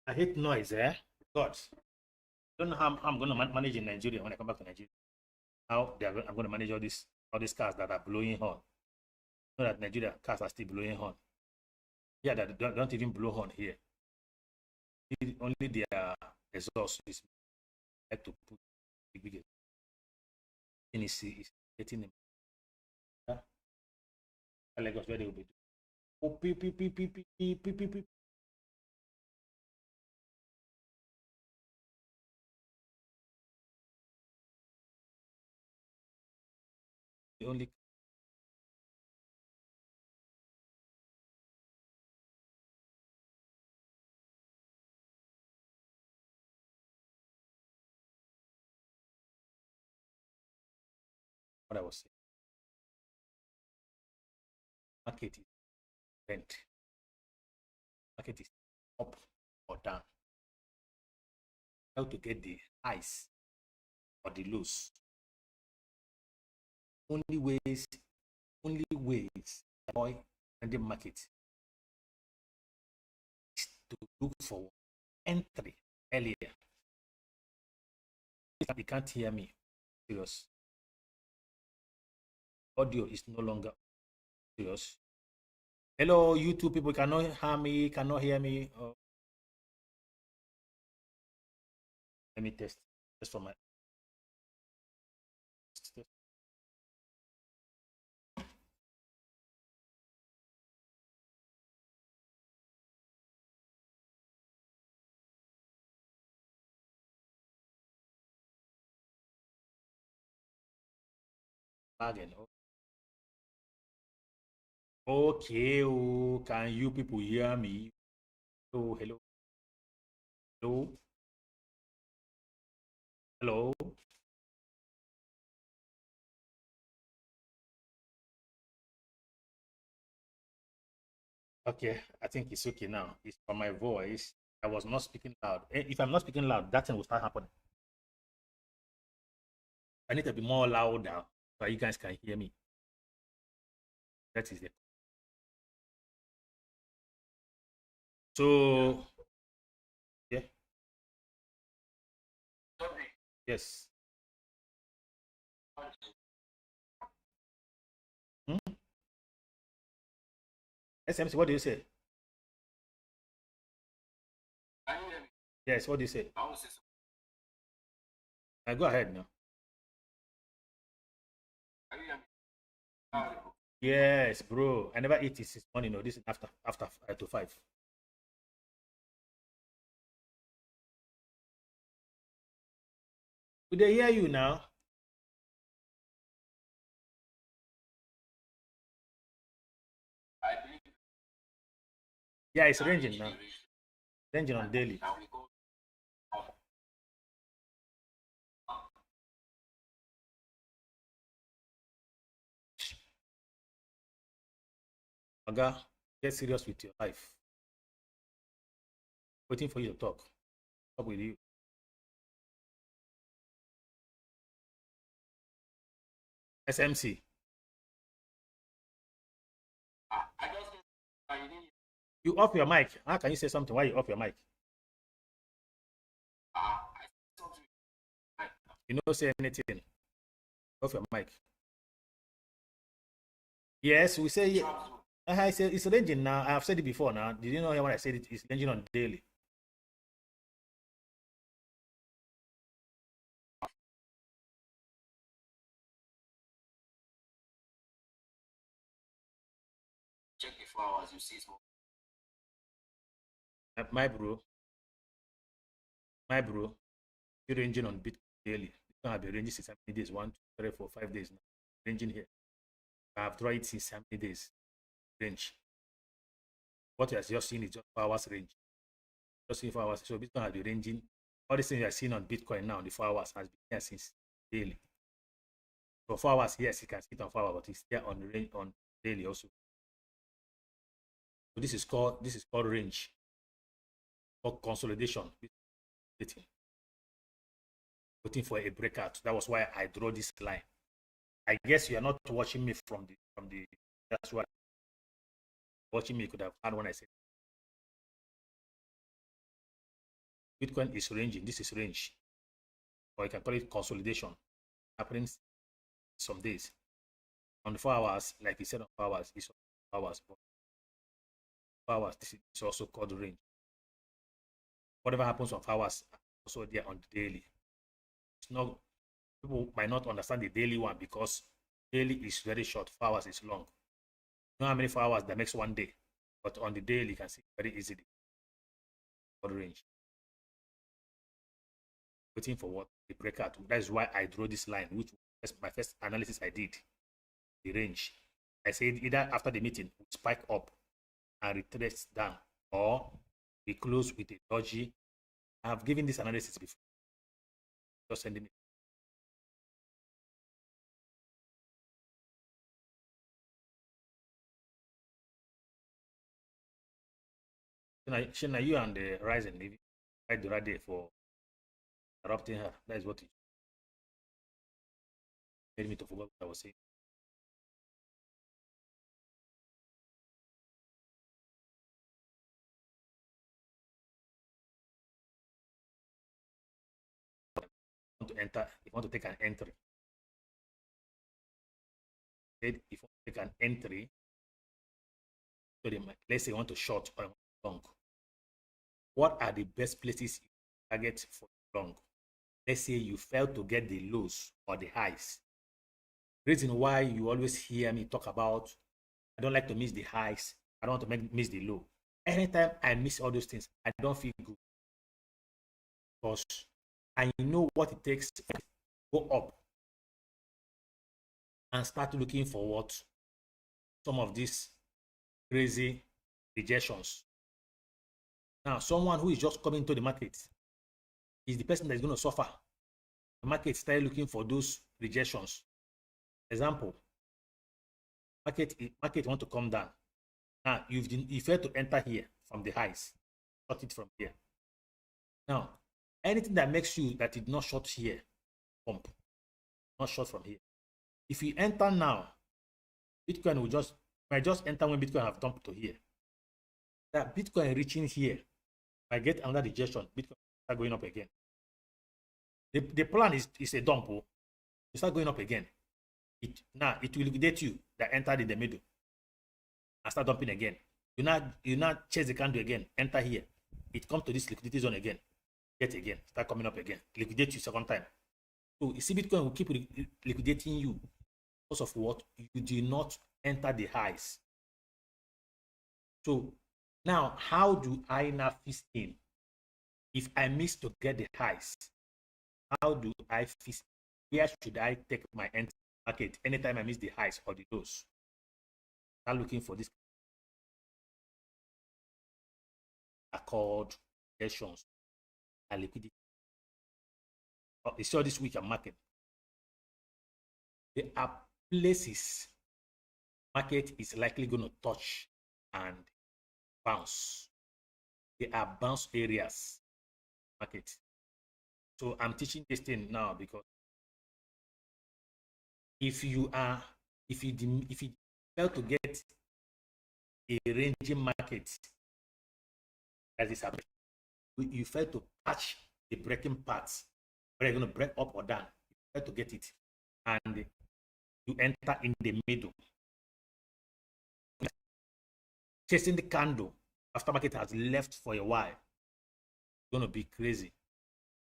I hate noise, God. I don't know how I'm going to manage in Nigeria when I come back to Nigeria. How I'm going to manage all this all these cars that are blowing horn. You know that Nigeria cars are still blowing horn. Yeah, that don't even blow horn here. Only their exhaust is like to put the biggest. And is getting them. Yeah. Lagos where they will be doing. Oh, beep, beep, beep, beep, beep, beep, beep, beep, beep. The only what I was saying. Market is rent. Market is up or down. How to get the highs or the lows. Only ways avoid the market is to look for entry earlier. If you can't hear me, serious. Audio is no longer serious. Hello, YouTube people cannot hear me, cannot hear me. Oh. Let me test just for my bargain. Okay, oh, can you people hear me? Oh, hello. Hello. Hello. Okay, I think it's okay now. It's for my voice. I was not speaking loud. If I'm not speaking loud, that thing will start happening. I need to be more louder so you guys can hear me. That is it. So, yeah. Yes. Hmm? SMC, what do you say? Yes, what do you say? Go ahead now. Yes, bro. I never eat this morning. No, this is after to 5. Do they hear you now? Yeah, it's ranging now. Ranging on daily. Oga, get serious with your life. Waiting for you to talk. Talk with you. SMC. You off your mic. How can you say something? Why you off your mic? You don't say anything. Off your mic. Yes, we say. I said it's ranging now. I have said it before now. Did you know when I said it? It's ranging on daily. Check the 4 hours, you see smoke. My bro, you're ranging on Bitcoin daily. It's gonna be ranging since how many days? 1, 2, 3, 4, 5 days now. Ranging here. I have tried it since how many days? Range. What you are just seeing is just 4 hours range. Just seeing 4 hours. So Bitcoin has been ranging. All these things you are seeing on Bitcoin now, the 4 hours has been here since daily. For 4 hours, yes, you can see it on 4 hours, but it's there on range on daily also. So this is called range or consolidation. Waiting for a breakout. That was why I draw this line. I guess you are not watching me from the. That's why watching me you could have had when I said Bitcoin is ranging. This is range, or you can call it consolidation. Happening some days. on the 4 hours, like you said, on 4 hours, it's 4 hours, but 4 hours, this is also called range. Whatever happens on 4 hours, also there on the daily. It's not, people might not understand the daily one because daily is very short, 4 hours is long. You know how many 4 hours that makes one day, but on the daily, you can see very easily for range. Waiting for what? The breakout. That's why I draw this line, which was my first analysis I did. The range. I said either after the meeting, we spike up and retrace down, or we close with a dodgy. I've given this analysis before. Just sending it. Shana, you and the Rising Navy, I do right there for interrupting her. That is what it made me to forget what I was saying. Want to enter, if you want to take an entry. If you want to take an entry, so let's say you want to short or long. What are the best places you target for long? Let's say you fail to get the lows or the highs. Reason why you always hear me talk about, I don't like to miss the highs, I don't want to miss the low. Anytime I miss all those things, I don't feel good because I know what it takes to go up and start looking for what some of these crazy rejections. Now, someone who is just coming to the market is the person that is going to suffer. The market start looking for those rejections. Example, market want to come down. Now, you failed to enter here from the highs, short it from here. Now, anything that makes you that it not short here, pump, not short from here. If you enter now, Bitcoin will might just enter when Bitcoin have dumped to here. That Bitcoin reaching here, I get another rejection, Bitcoin start going up again. The plan is a dump. You start going up again. It will liquidate you that entered in the middle and start dumping again. You now chase the candle again, enter here. It comes to this liquidity zone again. Get again, start coming up again, liquidate you second time. So you see, Bitcoin will keep liquidating you because of what? You do not enter the highs. So now, how do I now fit in? If I miss to get the highs, how do I fit? Where should I take my entry market anytime I miss the highs or the lows? I'm looking for this called sessions and liquidity. You saw this week I'm market. There are places market is likely going to touch and bounce. There are bounce areas market. So I'm teaching this thing now because if you fail to get a ranging market that is happening, you fail to catch the breaking parts where you're going to break up or down. You fail to get it, and you enter in the middle, chasing the candle after market has left for a while. It's going to be crazy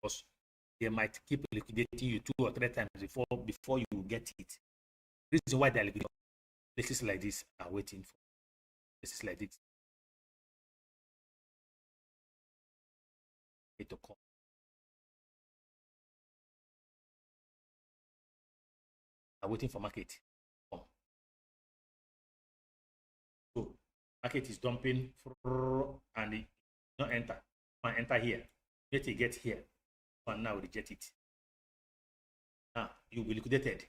because they might keep liquidating you 2 or 3 times before you get it. The reason why they're liquidating places like this are waiting for places like this to come. Are waiting for market to come. So market is dumping and it not enter. And enter here. Let it get here. And now reject it. Now you will be liquidated.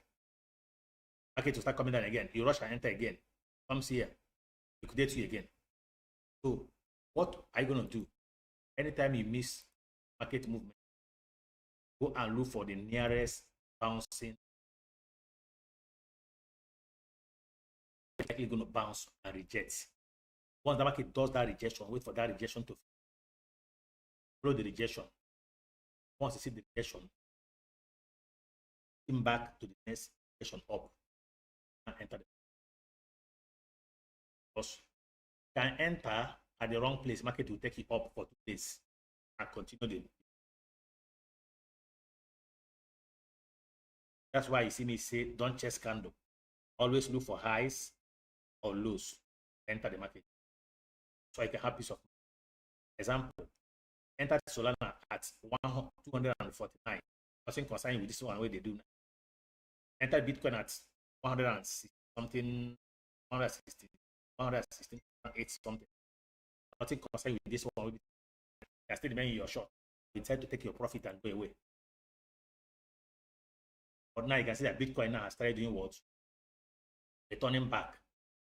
Market will start coming down again. You rush and enter again. Comes here. Liquidate you again. So what are you going to do? Anytime you miss market movement, go and look for the nearest bouncing. Likely going to bounce and reject. Once the market does that rejection, wait for that rejection to follow the rejection. Once you see the rejection, come back to the next rejection up. and enter. Because you can enter at the wrong place, market will take you up for 2 days and continue the. That's why you see me say, don't chase candle. Always look for highs or lows. Enter the market. So I can have peace of mind. Example, enter Solana at 249. Nothing concerning with this one where they do now. Enter Bitcoin at 160 something, 160, 116, 8 something. Nothing concerning with this one. You still remain in your short. You decide to take your profit and go away. But now you can see that Bitcoin now has started doing what? Returning back.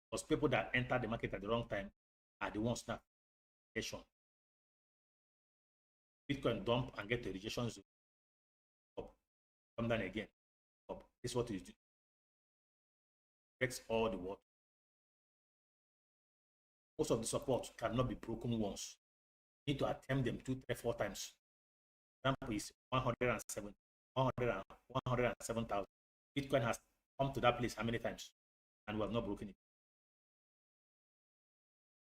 Because people that enter the market at the wrong time are the ones now. Bitcoin dump and get the rejection zone. Up. Come down again. Up. This is what you do. Breaks all the world. Most of the support cannot be broken once. You need to attempt them 2, 3, 4 times. Example is 107,000. Bitcoin has come to that place how many times? And we have not broken it.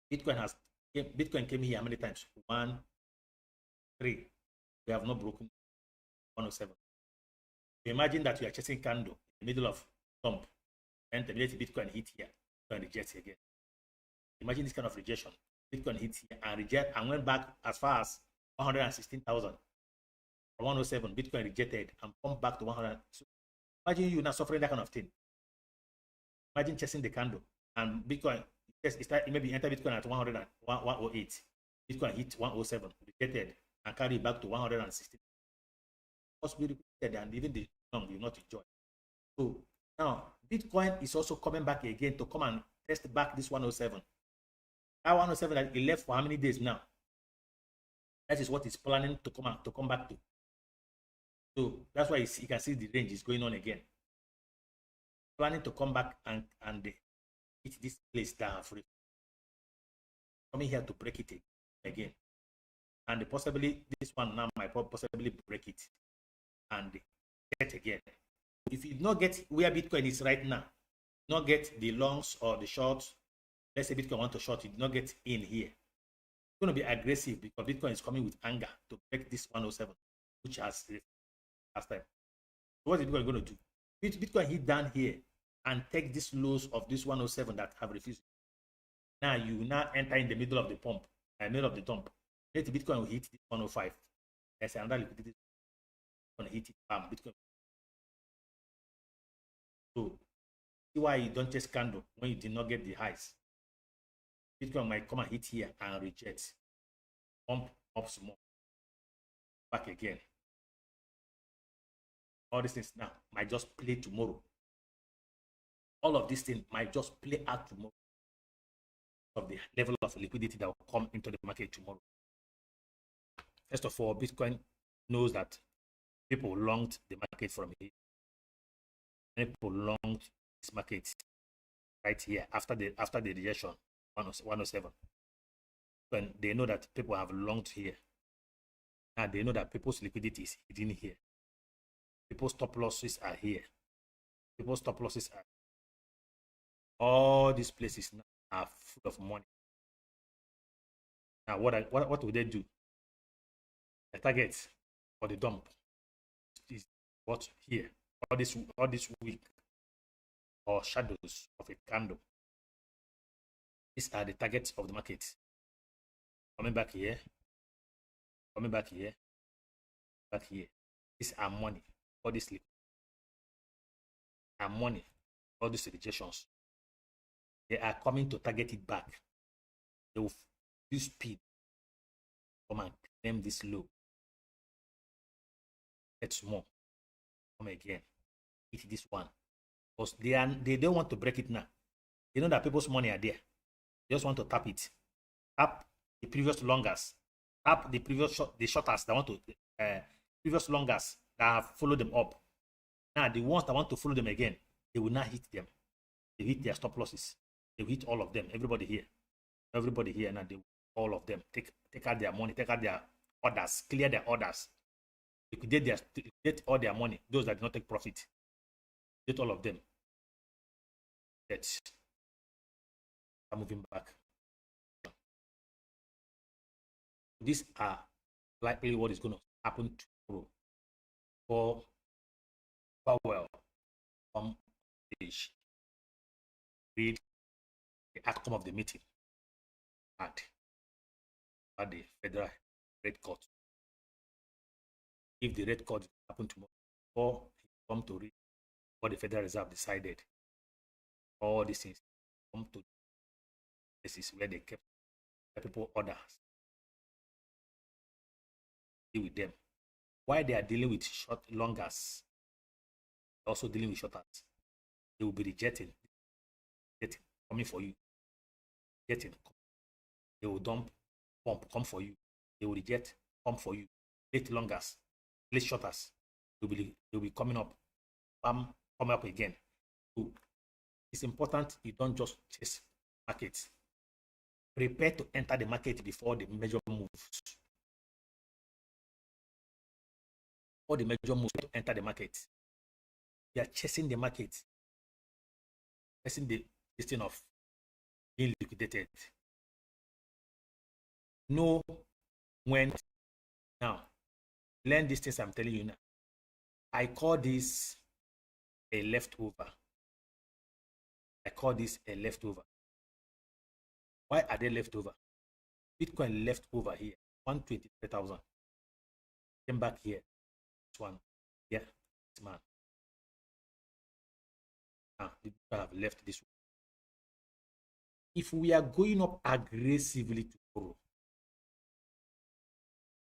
Bitcoin came here how many times? 1, 3. We have not broken 107. So imagine that you are chasing candle in the middle of dump, and the Bitcoin hit here, Bitcoin rejects again. Imagine this kind of rejection. Bitcoin hit here and reject and went back as far as 116,000. 107, Bitcoin rejected and pumped back to 100. So imagine you now suffering that kind of thing. Imagine chasing the candle and Bitcoin, maybe enter Bitcoin at 108. Bitcoin hit 107, rejected, and carry back to 116. Possibly repeated, and even the long will not enjoy. So now Bitcoin is also coming back again to come and test back this 107. That 107 that it left for how many days now? That is what it's planning to come back to. So that's why you can see the range is going on again. Planning to come back and hit this place down free. Coming here to break it again. And possibly this one now might possibly break it and get again. If you not get where Bitcoin is right now, not get the longs or the shorts, let's say Bitcoin want to short, you not get in here. It's going to be aggressive because Bitcoin is coming with anger to break this 107, which has last time. So what is Bitcoin going to do? Bitcoin hit down here and take these lows of this 107 that have refused. Now you now enter in the middle of the pump, middle of the dump. Let the Bitcoin will hit this 105. There's another liquidity going to hit it. Bitcoin. So see why you don't chase candle when you did not get the highs. Bitcoin might come and hit here and reject. Pump up some more. Back again. All these things now might just play tomorrow. All of these things might just play out tomorrow of the level of liquidity that will come into the market tomorrow. First of all, Bitcoin knows that people longed the market from here. People longed this market right here after the rejection 107. When they know that people have longed here, and they know that people's liquidity is hidden here. People's stop losses are here. People's stop losses are all these places now are full of money. Now, what will they do? The target for the dump is what here? All this week or shadows of a candle. These are the targets of the market. Coming back here, coming back here, back here. These are money. All this liquid are money. All these rejections. They are coming to target it back. They will use speed. Come and claim this low. Get more. Come again. Hit this one. Because they don't want to break it now. They know that people's money are there. They just want to tap it. Tap the previous longers. Tap the previous the shorters that want to previous longers that have followed them up. Now the ones that want to follow them again, they will not hit them. They hit their stop losses. They will hit all of them. Everybody here. Now they all of them take out their money, take out their orders, clear their orders, liquidate all their money. Those that do not take profit, get all of them. Let's start moving back. These are likely what is going to happen tomorrow for Powell on stage. Read the outcome of the meeting at the Federal Rate Court. If the rate cut happen tomorrow, or come to read what the Federal Reserve decided, all these things come to places where they kept the people orders, deal with them. While they are dealing with short longers, also dealing with shorters, they will be rejecting, coming for you, getting. They will dump, pump, come for you. They will reject, come for you. Late longers, late shorters, they'll be coming up, bam, come up again. So it's important you don't just chase markets. Prepare to enter the market before the major moves. Before the major moves to enter the market. You are chasing the market, chasing the thing of being liquidated. Know when. Now, learn these things I'm telling you now. I call this a leftover. I call this a leftover. Why are they leftover? Bitcoin left over here, 123,000. Came back here, this one, yeah, this man. Now, the Bitcoin have left this one. If we are going up aggressively tomorrow,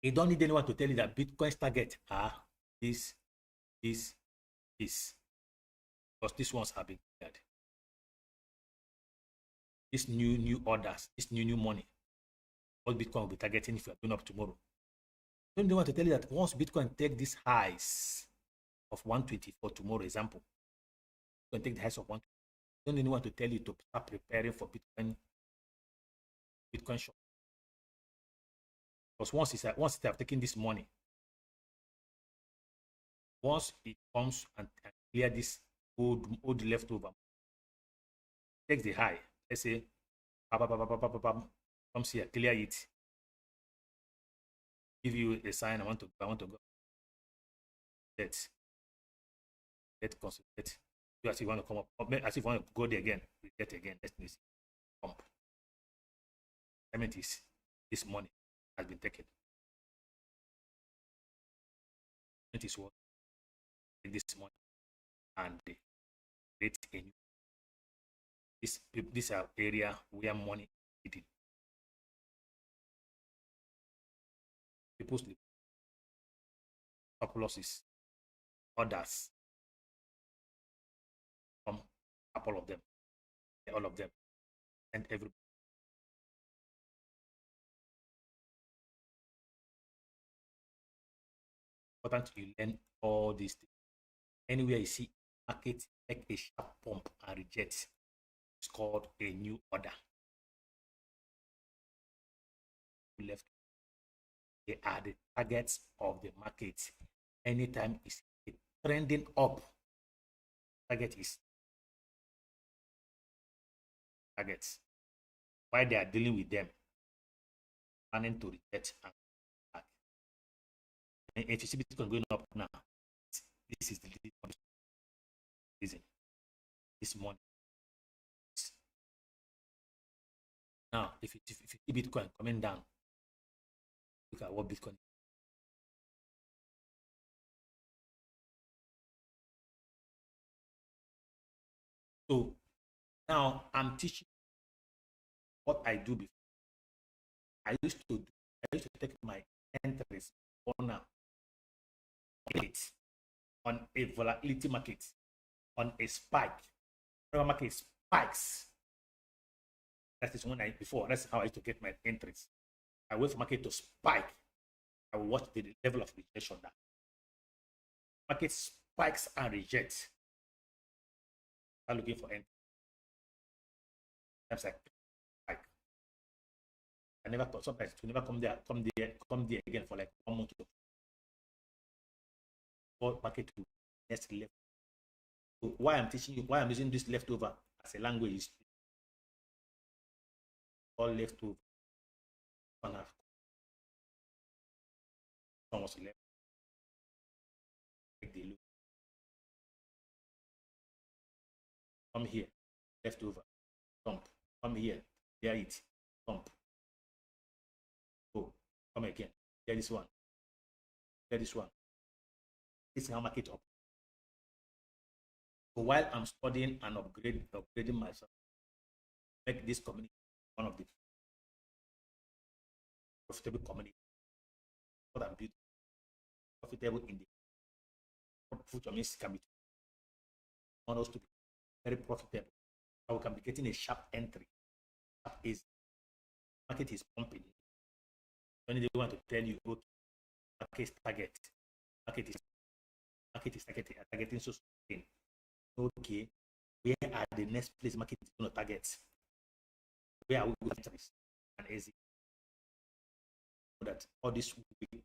you don't need anyone to tell you that Bitcoin's target are this. Because these ones have been cleared. These new orders, this new money, what Bitcoin will be targeting if we are going up tomorrow. Don't want to tell you that once Bitcoin take these highs of 124 tomorrow, example, Bitcoin take the highs of 124. Don't anyone to tell you to start preparing for Bitcoin short. Because once they have taken this money, once it comes and clear this old leftover, takes the high, let's say, comes here, clear it, give you a sign, I want to go. Let's concentrate. You as if you want to come up, as if you want to go there again, reset again. Let's see. Pump. Payment is this money has been taken. It is what? Take this money and create a new. This area where money is hidden. People's surpluses, orders from a couple of them, all of them, and everybody. Important you learn all these things. Anywhere you see market make a sharp pump and reject, it's called a new order. Left, they are the targets of the market. Anytime it's trending up, target is targets. Why they are dealing with them, planning to reject and back. And if you see Bitcoin going up now, this is the reason. This money. Now, if you see Bitcoin coming down, look at what Bitcoin. So now I'm teaching what I do before. I used to take my entries on a volatility market, on a spike. Whenever market spikes, that is when that's how I used to get my entries. I wait for market to spike. I will watch the level of rejection that market spikes and rejects. I'm looking for entry. Sometimes like I never thought, sometimes to never come there again for like 1 month or market to next level. So why I'm teaching you, why I'm using this leftover as a language, all left over. One half. One was left. Take the loop. Come here, left over, dump. Come here, there it, dump. Go, come again. There this one. There this one. This is how market up. So while I'm studying and upgrading myself, make this community one of the profitable community. What I'm building, profitable in the future means can be want us to be very profitable. So we can be getting a sharp entry. Sharp is market is pumping. When they want to tell you, okay, market target, market is targeting so something. Okay, where are the next place market is going to target? Where are we going to target? And easy. So that all these weak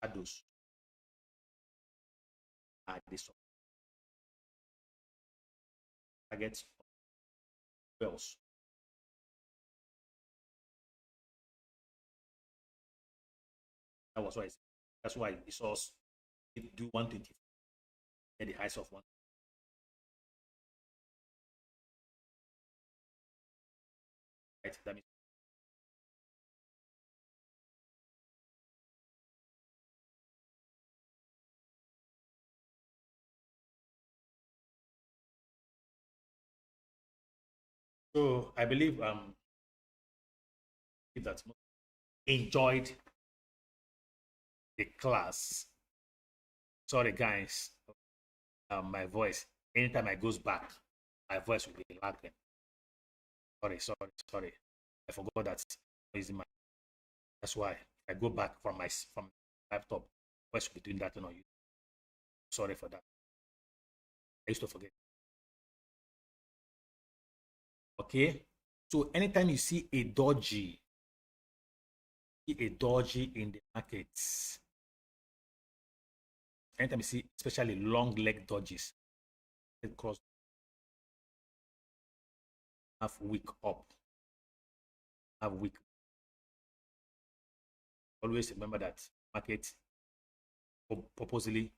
shadows are the targets of wells. That was why that's why it saw it do 120 at the highs of one. Right, that means so I believe that enjoyed the class. Sorry guys, my voice, anytime I goes back, my voice will be lagging. Sorry. I forgot that my that's why I go back from laptop, voice will be doing that on you. Sorry for that. I used to forget. Okay, so anytime you see a doji in the markets, anytime you see especially long leg dodges, it cross half week up, half week. Always remember that market purposely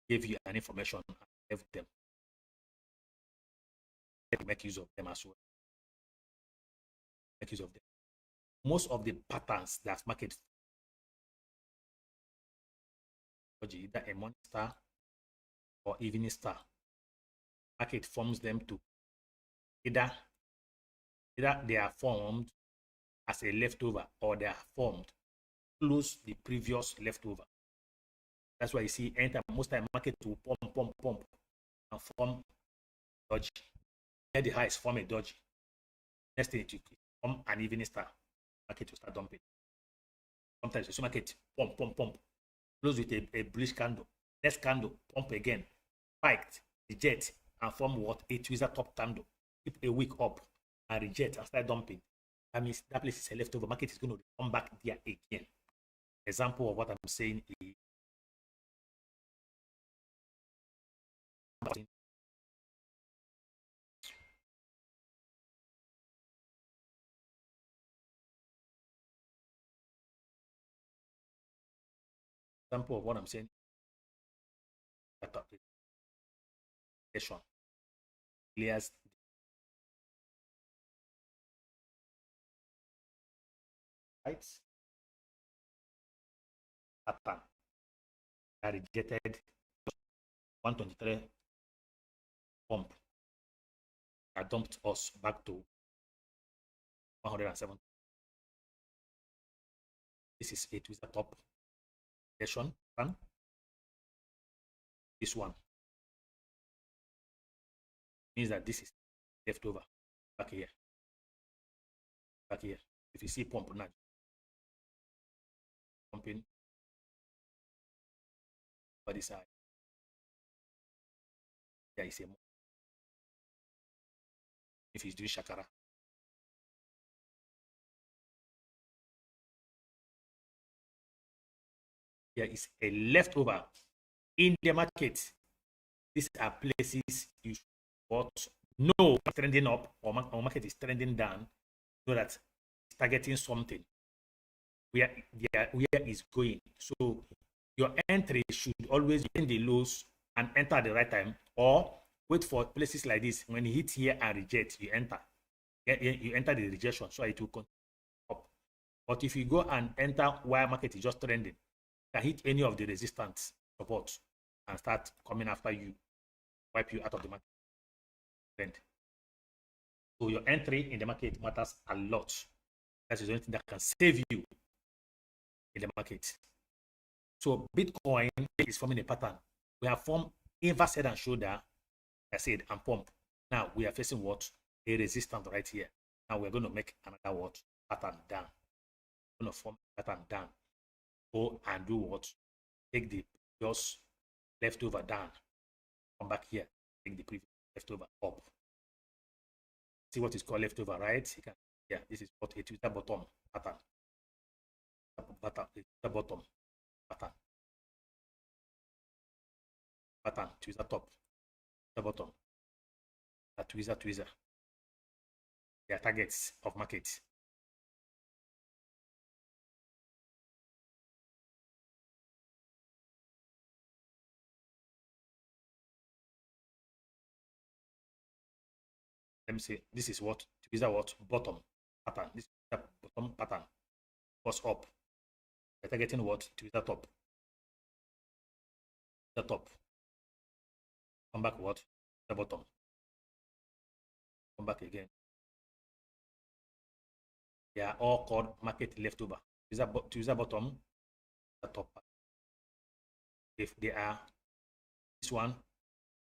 gave you an information and left them. Make use of them as well. Make use of them. Most of the patterns that market either a morning star or evening star, market forms them to either they are formed as a leftover or they are formed close the previous leftover. That's why you see anytime most time market will pump and form dodge. At the highs form a dodge. Next thing to form an evening star, market will start dumping. Sometimes you see market pump, close with a bullish candle. Next candle, pump again, spiked, reject, and form what? A tweezer top candle. Keep a week up and reject and start dumping. That means that place is a leftover. Market is going to come back there again. Example of what I'm saying is example of what I'm saying. Clears right pattern that rejected 123 pump that dumped us back to 107. This is it with the top session and this one means that this is leftover back here. If you see pump now pumping by the side, there is a more. If he's doing shakara, there is a leftover in the market. These are places you should watch know it's trending up or market is trending down, so that it's targeting something where it's going. So your entry should always be in the lows and enter at the right time, or wait for places like this. When you hit here and reject, you enter. You enter the rejection, so it will continue up. But if you go and enter while market is just trending, you can hit any of the resistance support and start coming after you, wipe you out of the market trend. So your entry in the market matters a lot. That is the only thing that can save you in the market. So Bitcoin is forming a pattern. We have formed inverse head and shoulder, I said, and pump. Now we are facing what? A resistance right here. Now we're going to make another what? Pattern down. We're going to form a pattern down. Go and do what? Take the previous leftover down. Come back here. Take the previous leftover up. See what is called leftover, right? You can, yeah, this is what a Twitter bottom pattern. Twitter bottom pattern. Pattern, Twitter top, Twitter bottom, Twitter. They are targets of market. Let me say this is what Twitter what bottom pattern. This is the bottom pattern was up. They're targeting what Twitter top. The top. Come back what? The bottom. Come back again. They are all called market leftover. Twitter bottom, the top. If they are, this one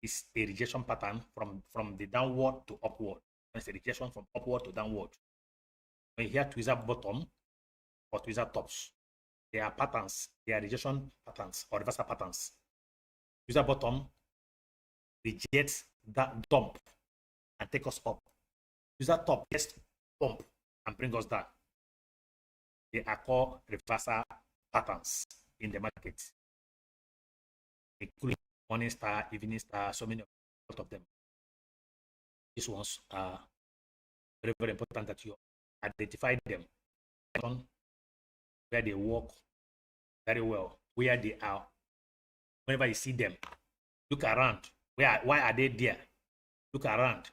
is a rejection pattern from the downward to upward. It's a rejection from upward to downward. When you hear Twitter bottom or Twitter tops, they are patterns. They are rejection patterns or reversal patterns. Twitter bottom rejects that dump and take us up. Twitter top just pump and bring us down. They are called reversal patterns in the market, including morning star, evening star, so many of them. These ones are very, very important that you identify them, where they work very well, where they are. Whenever you see them, look around. Why are they there? Look around.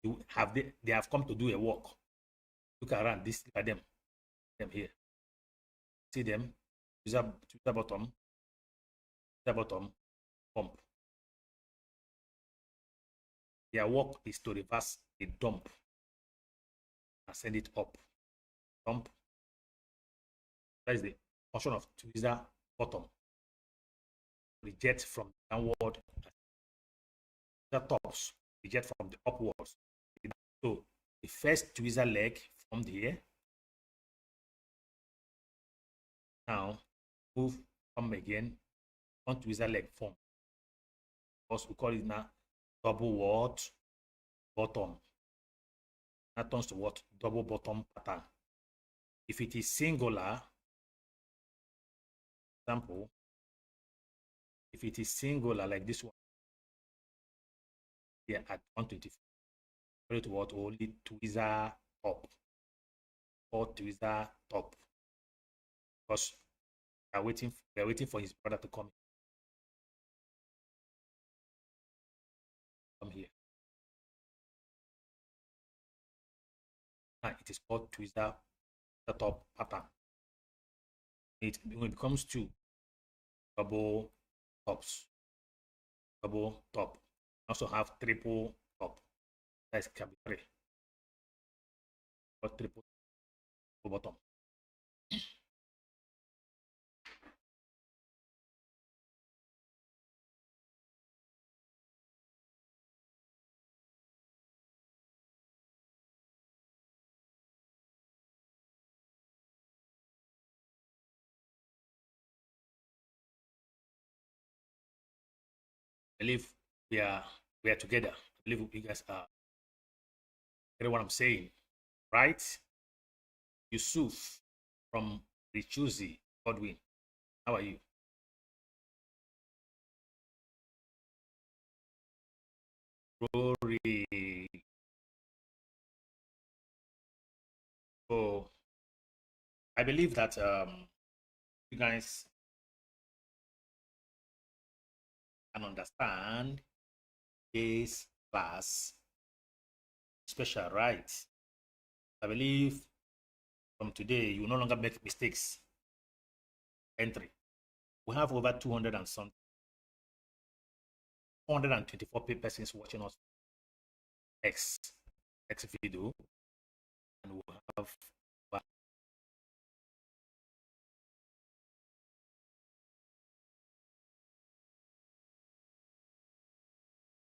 They have come to do a work. Look around. Look at them here. See them. To the bottom, pump. Their work is to reverse a dump and send it up. Dump. That is the function of Twitter bottom. Reject from downward. The tops reject from the upwards. So the first Twitter leg formed here. Now move, come again. One Twitter leg form. Because we call it now double what? Bottom. That turns to what? Double bottom pattern. If it is singular, example, if it is singular like this one, here at 124, to what? Only Twitter up or Twitter top, because we are waiting for his brother to come here. Now it is called Twitter top pattern. When it comes to double tops, double top, also have triple top. That can be 3 or triple bottom. I believe we are together. I believe you guys are getting what I'm saying, right? Yusuf from Richuzi, Godwin. How are you? Rory, I believe that you guys can understand this class special, right? I believe from today you no longer make mistakes. Entry. We have over 200 and some 424 persons watching us X video, and we have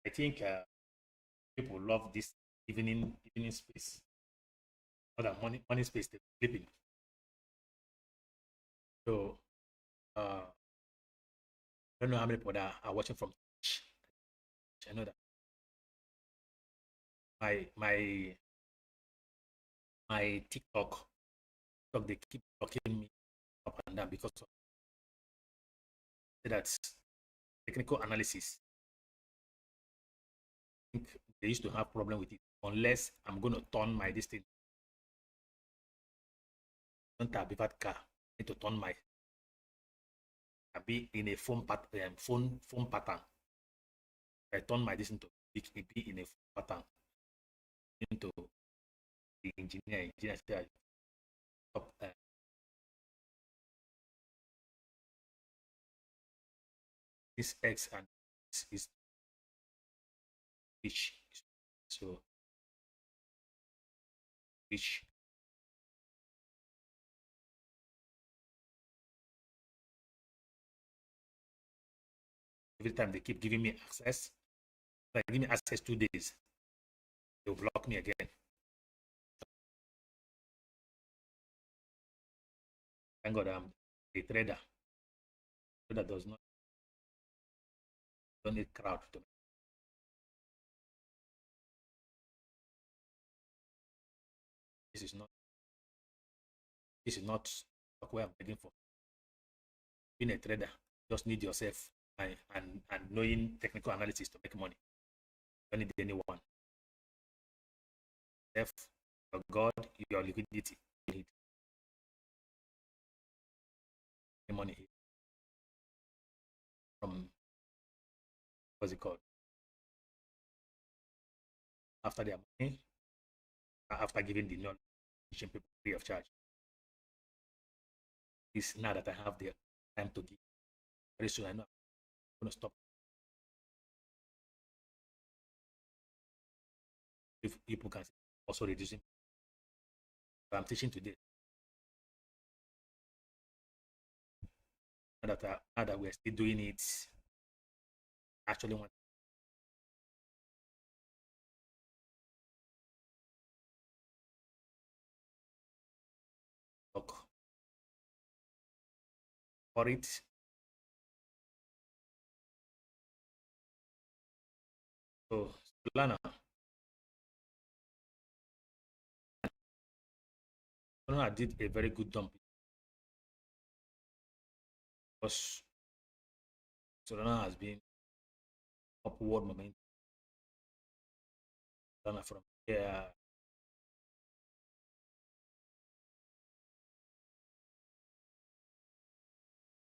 I think people love this evening space more than morning space they're sleeping. So I don't know how many people that are watching from Twitch. I know that my TikTok they keep blocking me up and down because of that technical analysis. I think they used to have problem with it unless I'm going to turn my this thing. Don't have that car. I need to turn my. I be in a phone pattern. I turn my this into be in a phone pattern into the engineer up this X and this is which so which every time they keep giving me access, like give me access 2 days, they'll block me again. Thank God I'm a trader. Trader does not don't need crowd to. This is not where I'm begging for. Being a trader, just need yourself and knowing technical analysis to make money. Don't need anyone. Self, your God, your liquidity. You need money here. From what's it called? After their money, after giving the knowledge, teaching people free of charge. It's now that I have the time to give. Very soon I know I'm going to stop. If people can also reducing. I'm teaching today. Now that we're still doing it, actually want to talk for it. So Solana, did a very good dump because Solana has been upward momentum. Solana from here.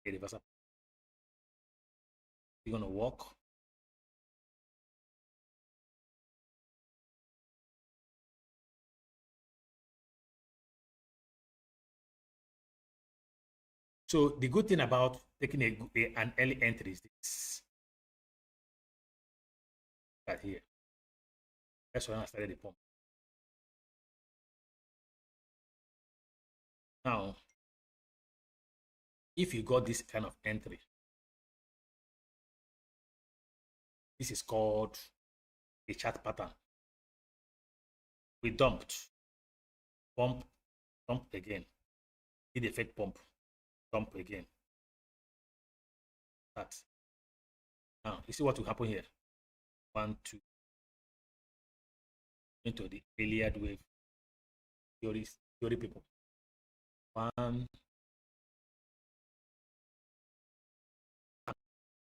A reversal. You're gonna walk. So the good thing about taking an early entry is this. Right here. That's when I started the pump. Now, if you got this kind of entry, this is called a chart pattern. We dumped, pump again, did a fake pump, dump again. That. Now, you see what will happen here? 1, 2, into the Iliad wave theory people. 1.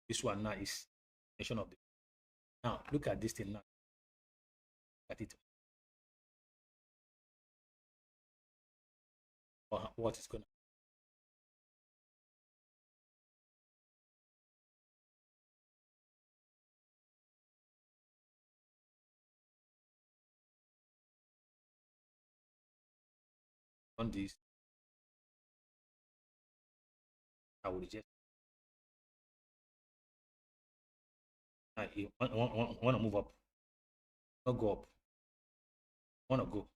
This one now is nation of the. Now look at this thing now. Look at it. or what is going to on this. I will reject. I want to move up, not go up. Want to go.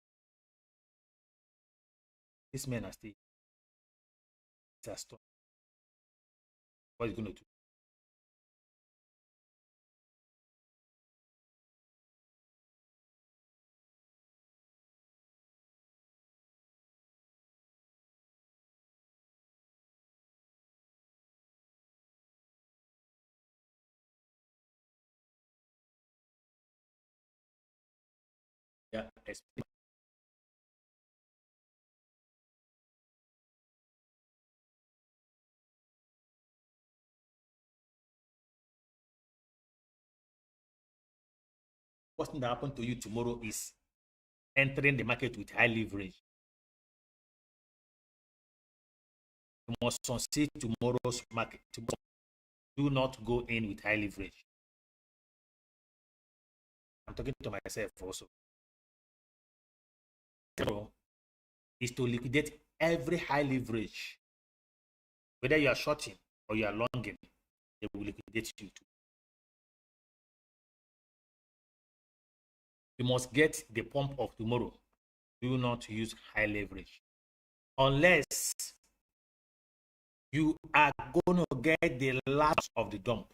This man are still. It's a stop. What is going to do? Yeah, what's going to happen to you tomorrow is entering the market with high leverage. You must succeed tomorrow's market. Do not go in with high leverage. I'm talking to myself also. Is to liquidate every high leverage. Whether you are shorting or you are longing, they will liquidate you too. You must get the pump of tomorrow. Do not use high leverage. Unless you are going to get the last of the dump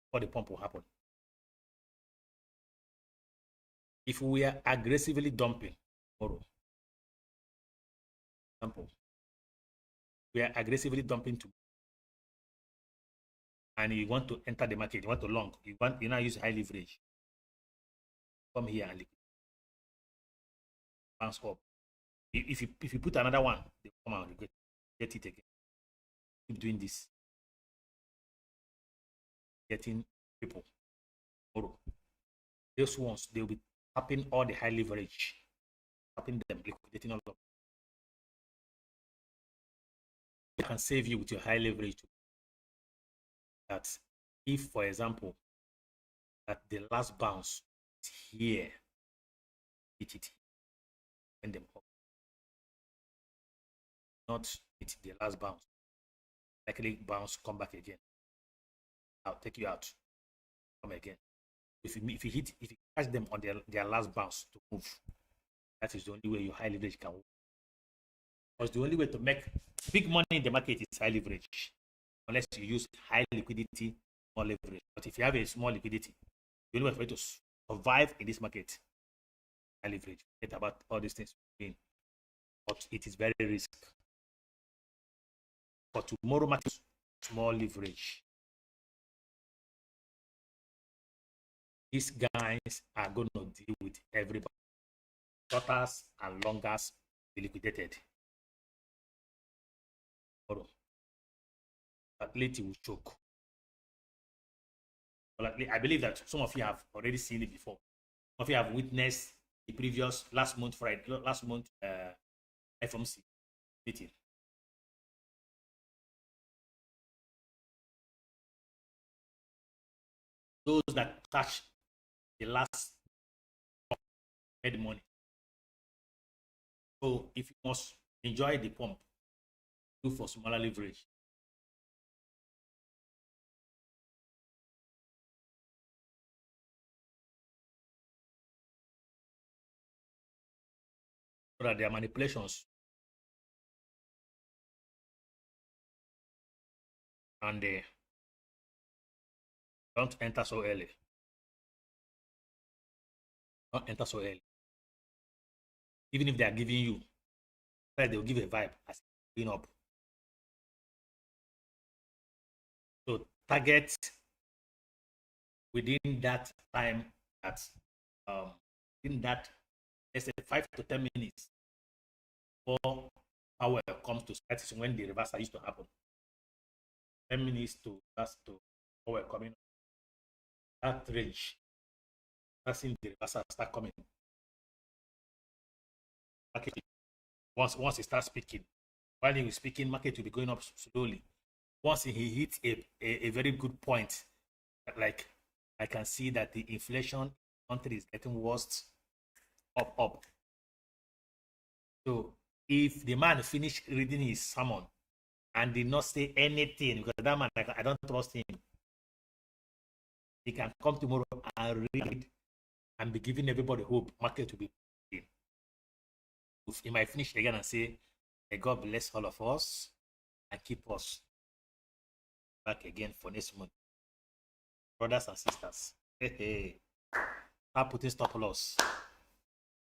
before the pump will happen. If we are aggressively dumping tomorrow, example, we are aggressively dumping tomorrow, and you want to enter the market, you want to long, you now use high leverage. Come here and liquidate. Bounce up. If you put another one, they come and regret get it again. Keep doing this. Getting people tomorrow. Those ones, they'll be tapping all the high leverage, tapping them, liquidating all of them. It can save you with your high leverage too. That if, for example, that the last bounce is here, hit it, and them up. Not hit the last bounce. Likely bounce, come back again. I'll take you out. Come again. If you catch them on their last bounce to move, that is the only way your high leverage can work. Because the only way to make big money in the market is high leverage, unless you use high liquidity or leverage. But if you have a small liquidity, the only way for you to survive in this market, high leverage. Forget about all these things. But it is very risky. For tomorrow market, small leverage. These guys are going to deal with everybody. Shorters and longers be liquidated. Volatility will choke. I believe that some of you have already seen it before. Some of you have witnessed the previous last month FOMC meeting. Those that catch the last made money. So if you must enjoy the pump, do for smaller leverage. So that there are manipulations. And don't enter so early. Don't enter so early. Even if they are giving you, they will give a vibe as going up. So target within that time that in that, let's say 5 to 10 minutes before power comes to start, is when the reversal used to happen. 10 minutes to power coming. That range, that's in the reversal start coming. Okay. Once he starts speaking, while he was speaking, market will be going up slowly. Once he hits a very good point, like I can see that the inflation country is getting worse, up. So if the man finished reading his sermon and did not say anything, because that man, I don't trust him, he can come tomorrow and read and be giving everybody hope. Market will be in. He might finish again and say, "May God bless all of us and keep us back again for next month." Brothers and sisters, hey, start putting stop loss.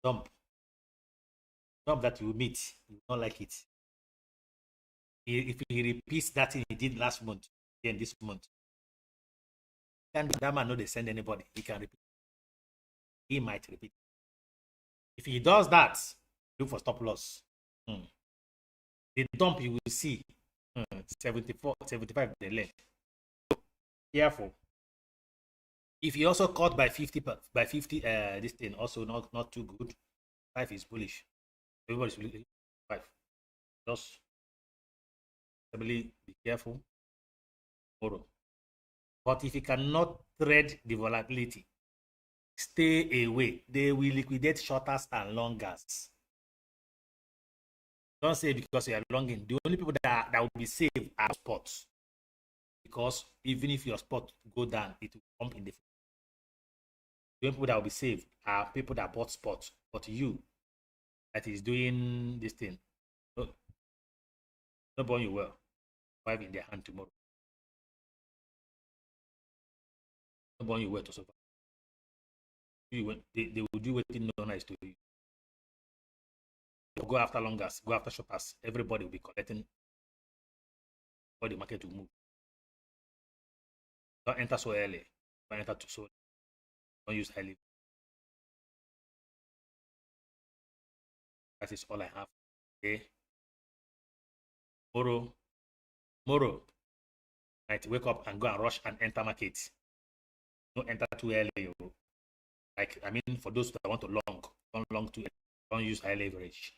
Dump that you will meet, you will not like it. If he repeats that thing he did last month, then this month, can that man know they send anybody? He can repeat. He might repeat. If he does that, look for stop loss. The dump you will see 74, 75 the length. Careful. If you also caught by 50, this thing also not too good. 5 is bullish. Everybody's really 5. Just really be careful. Tomorrow. But if you cannot trade the volatility, stay away. They will liquidate shorters and longers. Don't say because you are longing. The only people that will be safe are spots. Because even if your spot go down, it will pump in the future. The only people that will be safe are people that bought spots. But you that is doing this thing, not burn you well. 5 in their hand tomorrow. Not burn you well to survive. They will do what no nice to you. Go after longers, go after shoppers. Everybody will be collecting for the market to move. Don't enter so early. Don't enter too so early. Don't use high level. That is all I have. Okay. Tomorrow, night, wake up and go and rush and enter market. Don't enter too early. Like, I mean, for those that want to don't long too early. Don't use high leverage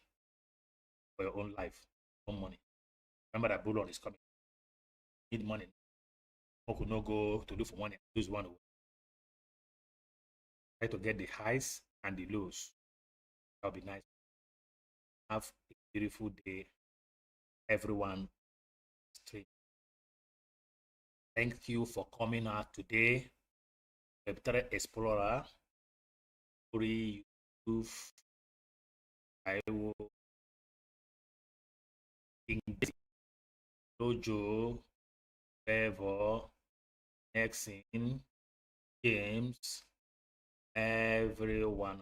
for your own life, own money. Remember that bull run is coming. Need money. One could not go to look for money. Lose one. Try to get the highs and the lows. That'll be nice. Have a beautiful day, everyone. Stream. Thank you for coming out today. Web3 Explorer, Uri, Yusuf, Iwo, Rojo, Trevor, Nexin, James, everyone.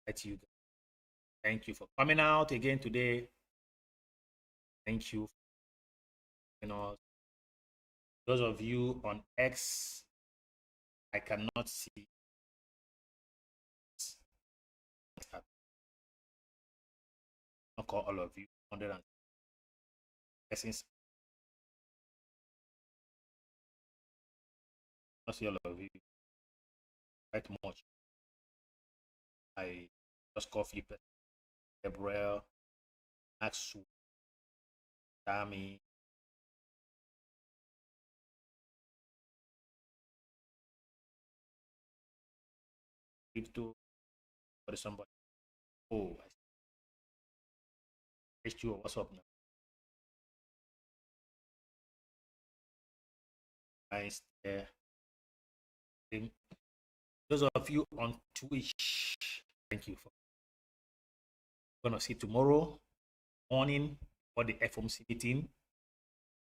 That's you guys. Thank you for coming out again today. Thank you. Those of you on X, I cannot see. I'll call all of you 100 persons. Not see all of you quite much. I just call Flipper, Gabriel, Axu, Dami, Crypto, or somebody. Oh, H2O, what's up now? Nice there. Those of you on Twitch, thank you for. Gonna see tomorrow morning for the FOMC meeting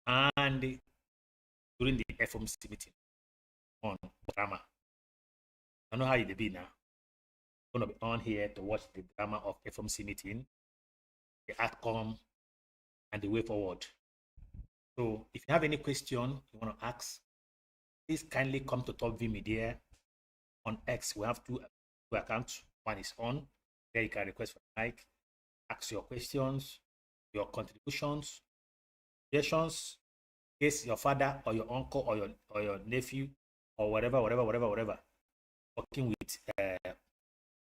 and during the FOMC meeting on drama. I know how it be now. I'm gonna be on here to watch the drama of FOMC meeting, the outcome, and the way forward. So if you have any question you want to ask, please kindly come to Topvee Media on X. We have two accounts. One is on there. You can request for like, ask your questions, your contributions, suggestions, in case your father or your uncle or your nephew or whatever, working with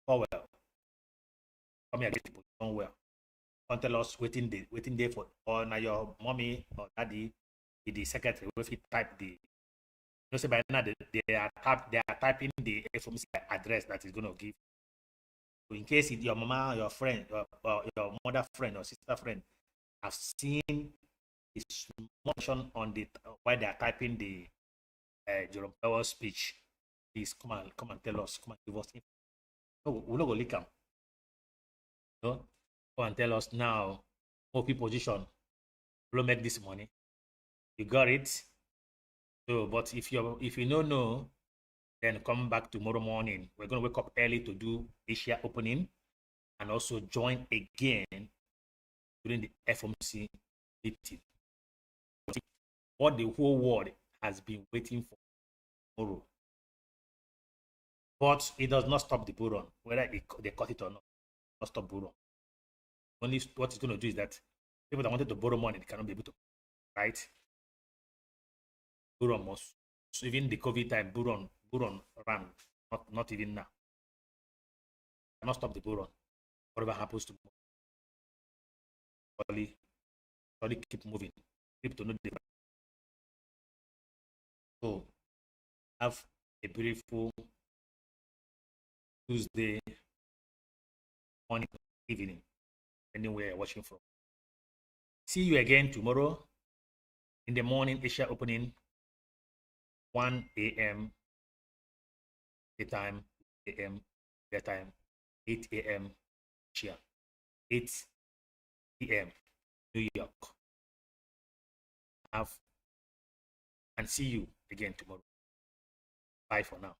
Powell come here get the position well. Come tell us waiting day for, or now your mommy or daddy, the secretary, if you type the, you know, say by now they are typing the FOMC address that is going to give. So in case your mama, your friend, your mother friend or sister friend have seen this motion on the while they are typing the Jerome Powell speech, please come and tell us, come and give us. No, we're not gonna leak them. No, come and tell us now. OP position, we'll make this money. You got it. So, but if you don't know, then come back tomorrow morning. We're gonna wake up early to do Asia opening, and also join again during the FOMC meeting. What the whole world has been waiting for tomorrow. But it does not stop the bull run, whether they cut it or not stop bull run. Only what it's going to do is that people that wanted to borrow money, they cannot be able to, right? Bull run must. So even the COVID time, bull run ran, not even now. Cannot stop the bull run. Whatever happens to only keep moving. Keep to know the. So have a beautiful Tuesday morning, evening, anywhere you're watching from. See you again tomorrow in the morning, Asia opening, 1 a.m. time, a.m. their time, 8 a.m. Asia, 8 p.m. New York. And see you again tomorrow. Bye for now.